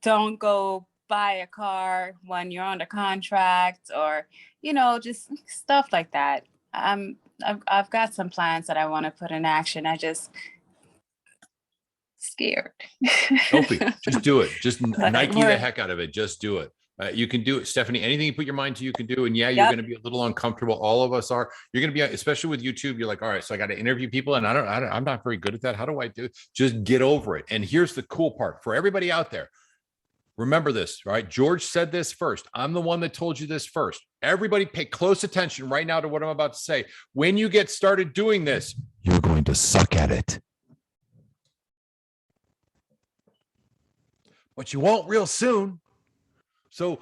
don't go buy a car when you're under contract, or, just stuff like that. I've got some plans that I want to put in action. I just scared. Don't be. Just do it. Just Nike the heck out of it. Just do it. You can do it, Stephanie. Anything you put your mind to, you can do. And yeah, you're going to be a little uncomfortable. All of us are. You're going to be, especially with YouTube. You're like, all right, so I got to interview people, and I'm not very good at that. How do I do it? Just get over it. And here's the cool part for everybody out there. Remember this, right? George said this first. I'm the one that told you this first. Everybody pay close attention right now to what I'm about to say. When you get started doing this, you're going to suck at it. But you won't real soon. So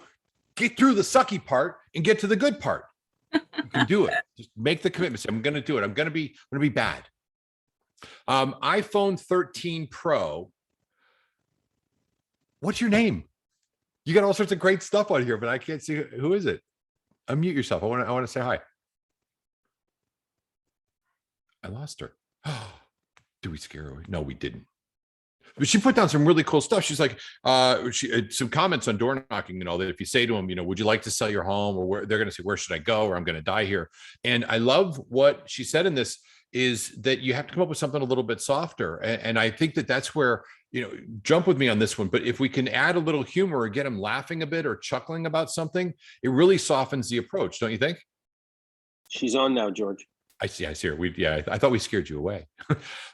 get through the sucky part and get to the good part. You can do it. Just make the commitment. Say, I'm going to do it. I'm going to be bad. iPhone 13 Pro. What's your name? You got all sorts of great stuff on here, but I can't see who is it. Unmute yourself. I want to say hi. I lost her. Did we scare her away? No, we didn't. But she put down some really cool stuff. She's like, some comments on door knocking and all that. If you say to them, would you like to sell your home, or where, they're going to say, where should I go? Or I'm going to die here. And I love what she said in this is that you have to come up with something a little bit softer. And I think that that's where, jump with me on this one. But if we can add a little humor or get them laughing a bit or chuckling about something, it really softens the approach. Don't you think? She's on now, George. I see her. I thought we scared you away,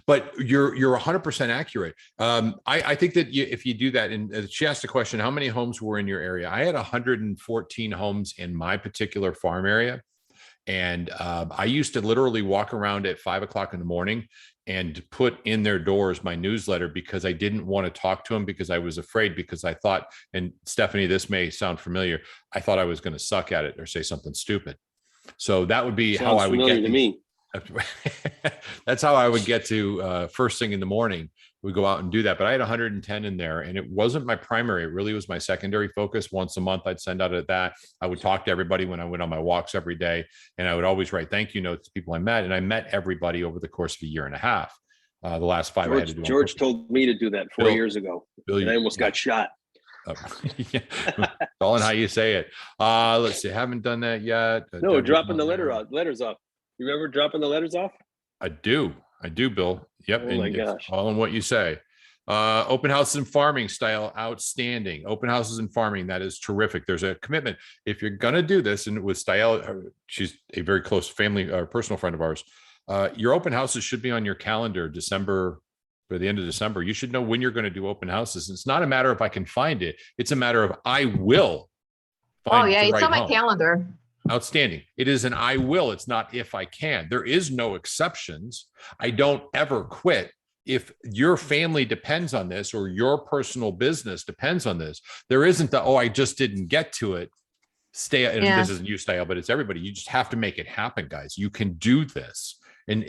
but you're 100% accurate. I think that if you do that, and she asked a question, how many homes were in your area? I had 114 homes in my particular farm area. And I used to literally walk around at 5 o'clock in the morning and put in their doors my newsletter because I didn't want to talk to them because I was afraid, because I thought, and Stephanie, this may sound familiar, I thought I was going to suck at it or say something stupid. So that would be how I would get to me. That's how I would get to first thing in the morning. We go out and do that. But I had 110 in there, and it wasn't my primary. It really was my secondary focus. Once a month, I'd send out at that. I would talk to everybody when I went on my walks every day, and I would always write thank you notes to people I met. And I met everybody over the course of a year and a half. The last 5 I had to do. George told me to do that 4 years ago, and I almost got shot. Yeah, all in how you say it. Let's see. Haven't done that yet. No, dropping the letters off. You remember dropping the letters off? I do, Bill. Yep. Oh my and gosh. it's all in what you say. Open houses and farming style, outstanding. Open houses and farming, that is terrific. There's a commitment. If you're gonna do this, and with style, she's a very close family or personal friend of ours. Your open houses should be on your calendar by the end of December. You should know when you're going to do open houses. It's not a matter of I can find it. It's a matter of I will find Oh yeah, the it's right on my home. calendar. Outstanding. It is an I will. It's not if I can. There is no exceptions. I don't ever quit. If your family depends on this or your personal business depends on this, there isn't the, oh, I just didn't get to it. Stay. And Yeah. this isn't you, Style, but it's everybody. You just have to make it happen, guys. You can do this. And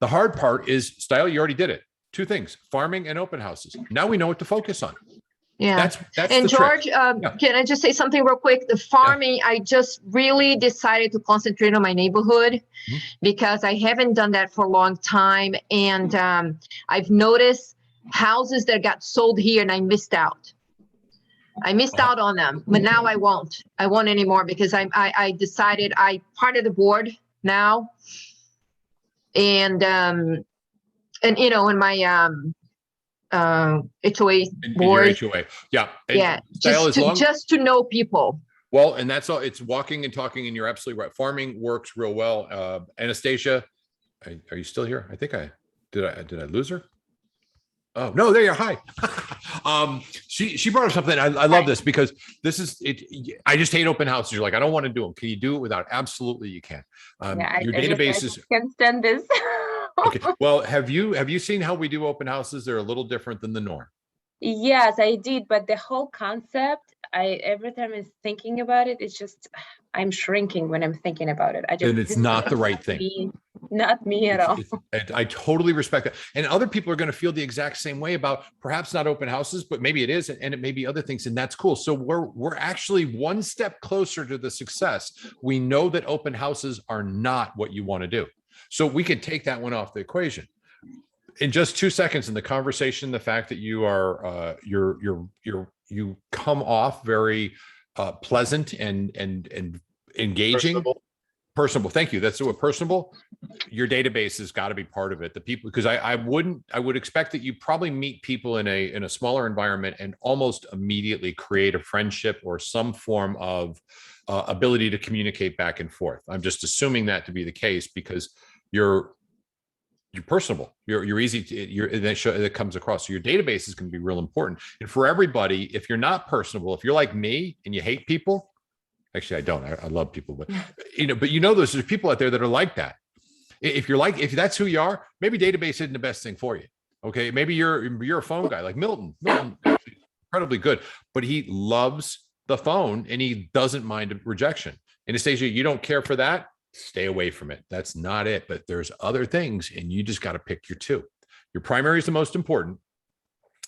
the hard part is, Style, you already did it. Two things, farming and open houses. Now we know what to focus on. Yeah. That's And the trick. George, can I just say something real quick? The farming, I just really decided to concentrate on my neighborhood because I haven't done that for a long time. And I've noticed houses that got sold here and I missed out. I missed out on them, but now I won't. I won't anymore because I decided I part of the board now. And you know, in my HOA In your board. HOA. Yeah. And Yeah, Style, just to know people. well, and that's all. It's walking and talking, and you're absolutely right. Farming works real well. Anastasia, are you still here? I think did I lose her? Oh no, there you are. Hi. She brought up something. I love this because this is it. I just hate open houses. You're like, I don't want to do them. Can you do it without? Absolutely, you can. Your database is. Can stand this. Okay. Well, have you seen how we do open houses? They're a little different than the norm. Yes, I did, but the whole concept, every time I'm thinking about it, it's just I'm shrinking when I'm thinking about it. And it's not the right thing. Not me at all. I totally respect that. And other people are going to feel the exact same way about perhaps not open houses, but maybe it is, and it may be other things, and that's cool. So we're actually one step closer to the success. We know that open houses are not what you want to do. So we could take that one off the equation. In just 2 seconds in the conversation, the fact that you are you come off very pleasant and engaging, personable. Thank you. That's what personable. Your database has got to be part of it. The people, because I would expect that you probably meet people in a smaller environment and almost immediately create a friendship or some form of ability to communicate back and forth. I'm just assuming that to be the case because you're personable. You're easy to, that comes across. So your database is going to be real important. And for everybody, if you're not personable, if you're like me and you hate people, actually I don't, I love people, but there's people out there that are like that. If that's who you are, maybe database isn't the best thing for you. Okay. Maybe you're a phone guy like Milton, incredibly good, but he loves the phone and he doesn't mind rejection. Anastasia, you don't care for that. Stay away from it. That's not it. But there's other things and you just got to pick your two. Your primary is the most important.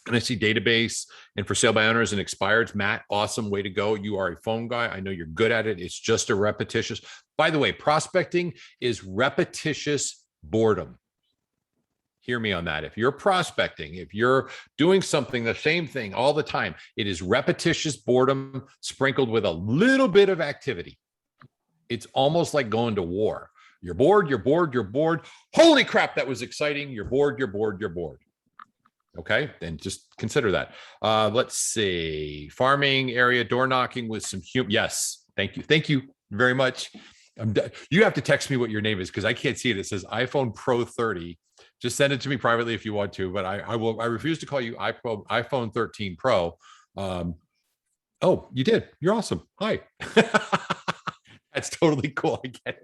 And I see database and for sale by owners and expireds. Matt, awesome, way to go. You are a phone guy. I know you're good at it. It's just a repetitious. By the way, prospecting is repetitious boredom. Hear me on that. If you're prospecting, if you're doing something, the same thing all the time, it is repetitious boredom sprinkled with a little bit of activity. It's almost like going to war. You're bored, you're bored, you're bored. Holy crap, that was exciting. You're bored, you're bored, you're bored. Okay, then just consider that. Let's see. Farming area, door knocking with some yes, thank you. Thank you very much. You have to text me what your name is because I can't see it. It says iPhone Pro 30. Just send it to me privately if you want to, but I refuse to call you iPhone 13 Pro. Oh, you did. You're awesome. Hi. That's totally cool. I get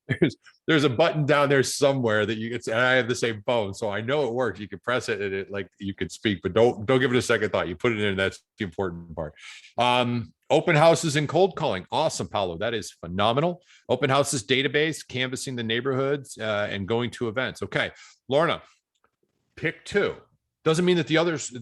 it. There's a button down there somewhere that you can. And I have the same phone, so I know it works. You can press it, and it like you can speak, but don't give it a second thought. You put it in. That's the important part. Open houses and cold calling. Awesome, Paolo. That is phenomenal. Open houses database, canvassing the neighborhoods, and going to events. Okay, Lorna, pick two. Doesn't mean that the others,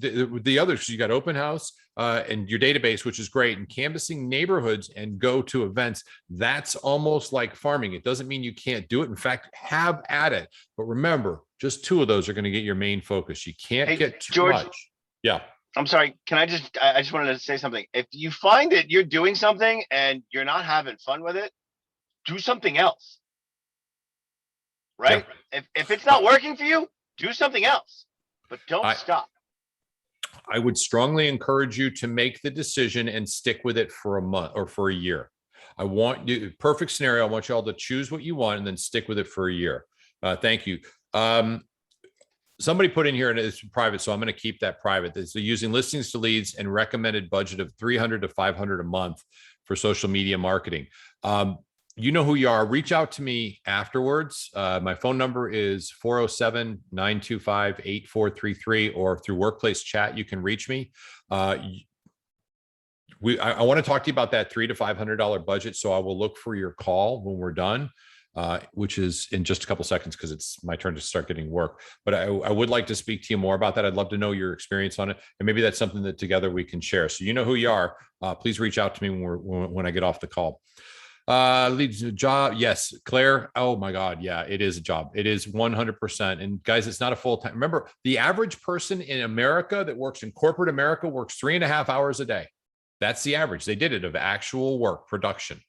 you got open house and your database, which is great, and canvassing neighborhoods and go to events. That's almost like farming. It doesn't mean you can't do it. In fact, have at it. But remember, just two of those are going to get your main focus. You can't get too George, much. Yeah. I'm sorry. Can I just wanted to say something. If you find that you're doing something and you're not having fun with it, do something else. Right? If it's not working for you, do something else, but don't stop. I would strongly encourage you to make the decision and stick with it for a month or for a year. I want you, perfect scenario. I want you all to choose what you want and then stick with it for a year. Thank you. Somebody put in here, and it's private, so I'm going to keep that private. So using listings to leads and recommended budget of $300 to $500 a month for social media marketing. You know who you are. Reach out to me afterwards. My phone number is 407-925-8433, or through workplace chat, you can reach me. I want to talk to you about that $300 to $500 budget. So I will look for your call when we're done, which is in just a couple seconds, because it's my turn to start getting work. But I would like to speak to you more about that. I'd love to know your experience on it, and maybe that's something that together we can share. So you know who you are. Please reach out to me when I get off the call. Leads a job. Yes, Claire. Oh my God. Yeah, it is a job. It is 100%. And guys, it's not a full time. Remember, the average person in America that works in corporate America works 3.5 hours a day. That's the average. They did it of actual work production.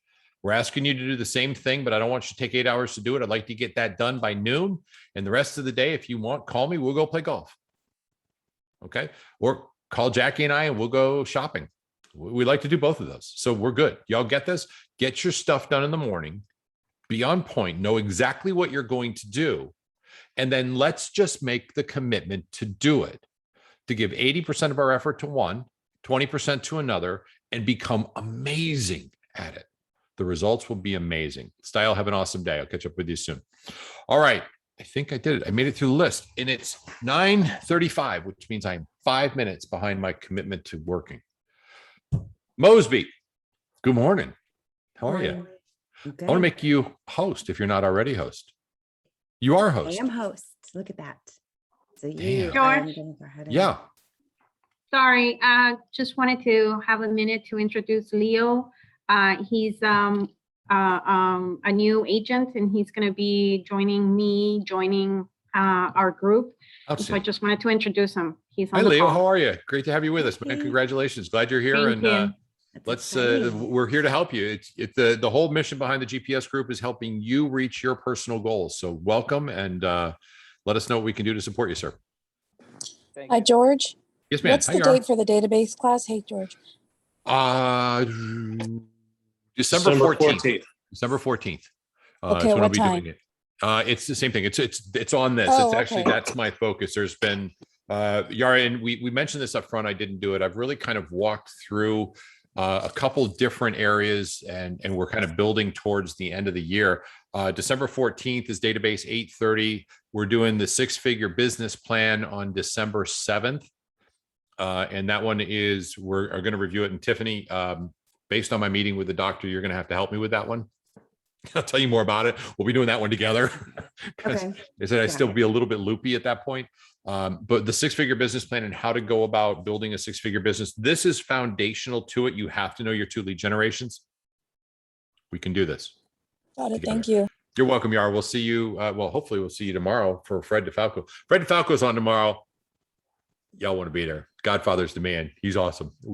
We're asking you to do the same thing, but I don't want you to take 8 hours to do it. I'd like to get that done by noon. And the rest of the day, if you want, call me. We'll go play golf. Okay. Or call Jackie and I, and we'll go shopping. We like to do both of those. So we're good. Y'all get this? Get your stuff done in the morning, be on point, know exactly what you're going to do. And then let's just make the commitment to do it, to give 80% of our effort to one, 20% to another, and become amazing at it. The results will be amazing. Style, have an awesome day. I'll catch up with you soon. All right. I think I did it. I made it through the list, and it's 9:35, which means I'm 5 minutes behind my commitment to working. Mosby, good morning. How are you? I want to make you host if you're not already host. You are host. I am host. Look at that. So Damn. George? Yeah. Sorry, just wanted to have a minute to introduce Leo. He's a new agent, and he's going to be joining our group. So I just wanted to introduce him. He's on Hi, the Leo. call. How are you? Great to have you with us, man. Congratulations. Glad you're here. Thank you. Let's we're here to help you. It's the whole mission behind the GPS group is helping you reach your personal goals. So welcome, and let us know what we can do to support you, sir. Hi, George. Yes, ma'am. What's the date for the database class? Hey, George. December 14th. December 14th. Okay, what time? It's the same thing. It's on this. Oh, it's actually, okay. that's my focus. There's been Yara, and we mentioned this up front. I didn't do it. I've really kind of walked through a couple different areas, and we're kind of building towards the end of the year. December 14th is database 8:30. We're doing the 6-figure business plan on December 7th. And that one is, we're going to review it. And Tiffany, based on my meeting with the doctor, you're going to have to help me with that one. I'll tell you more about it. We'll be doing that one together. Okay. They said I'd still be a little bit loopy at that point. But the 6-figure business plan and how to go about building a 6-figure business, this is foundational to it. You have to know your 2 lead generations. We can do this. Got it. together. Thank you. You're welcome, Yara. We'll see you. Well, hopefully we'll see you tomorrow for Fred DeFalco. Fred DeFalco's on tomorrow. Y'all want to be there. Godfather's the man. He's awesome. We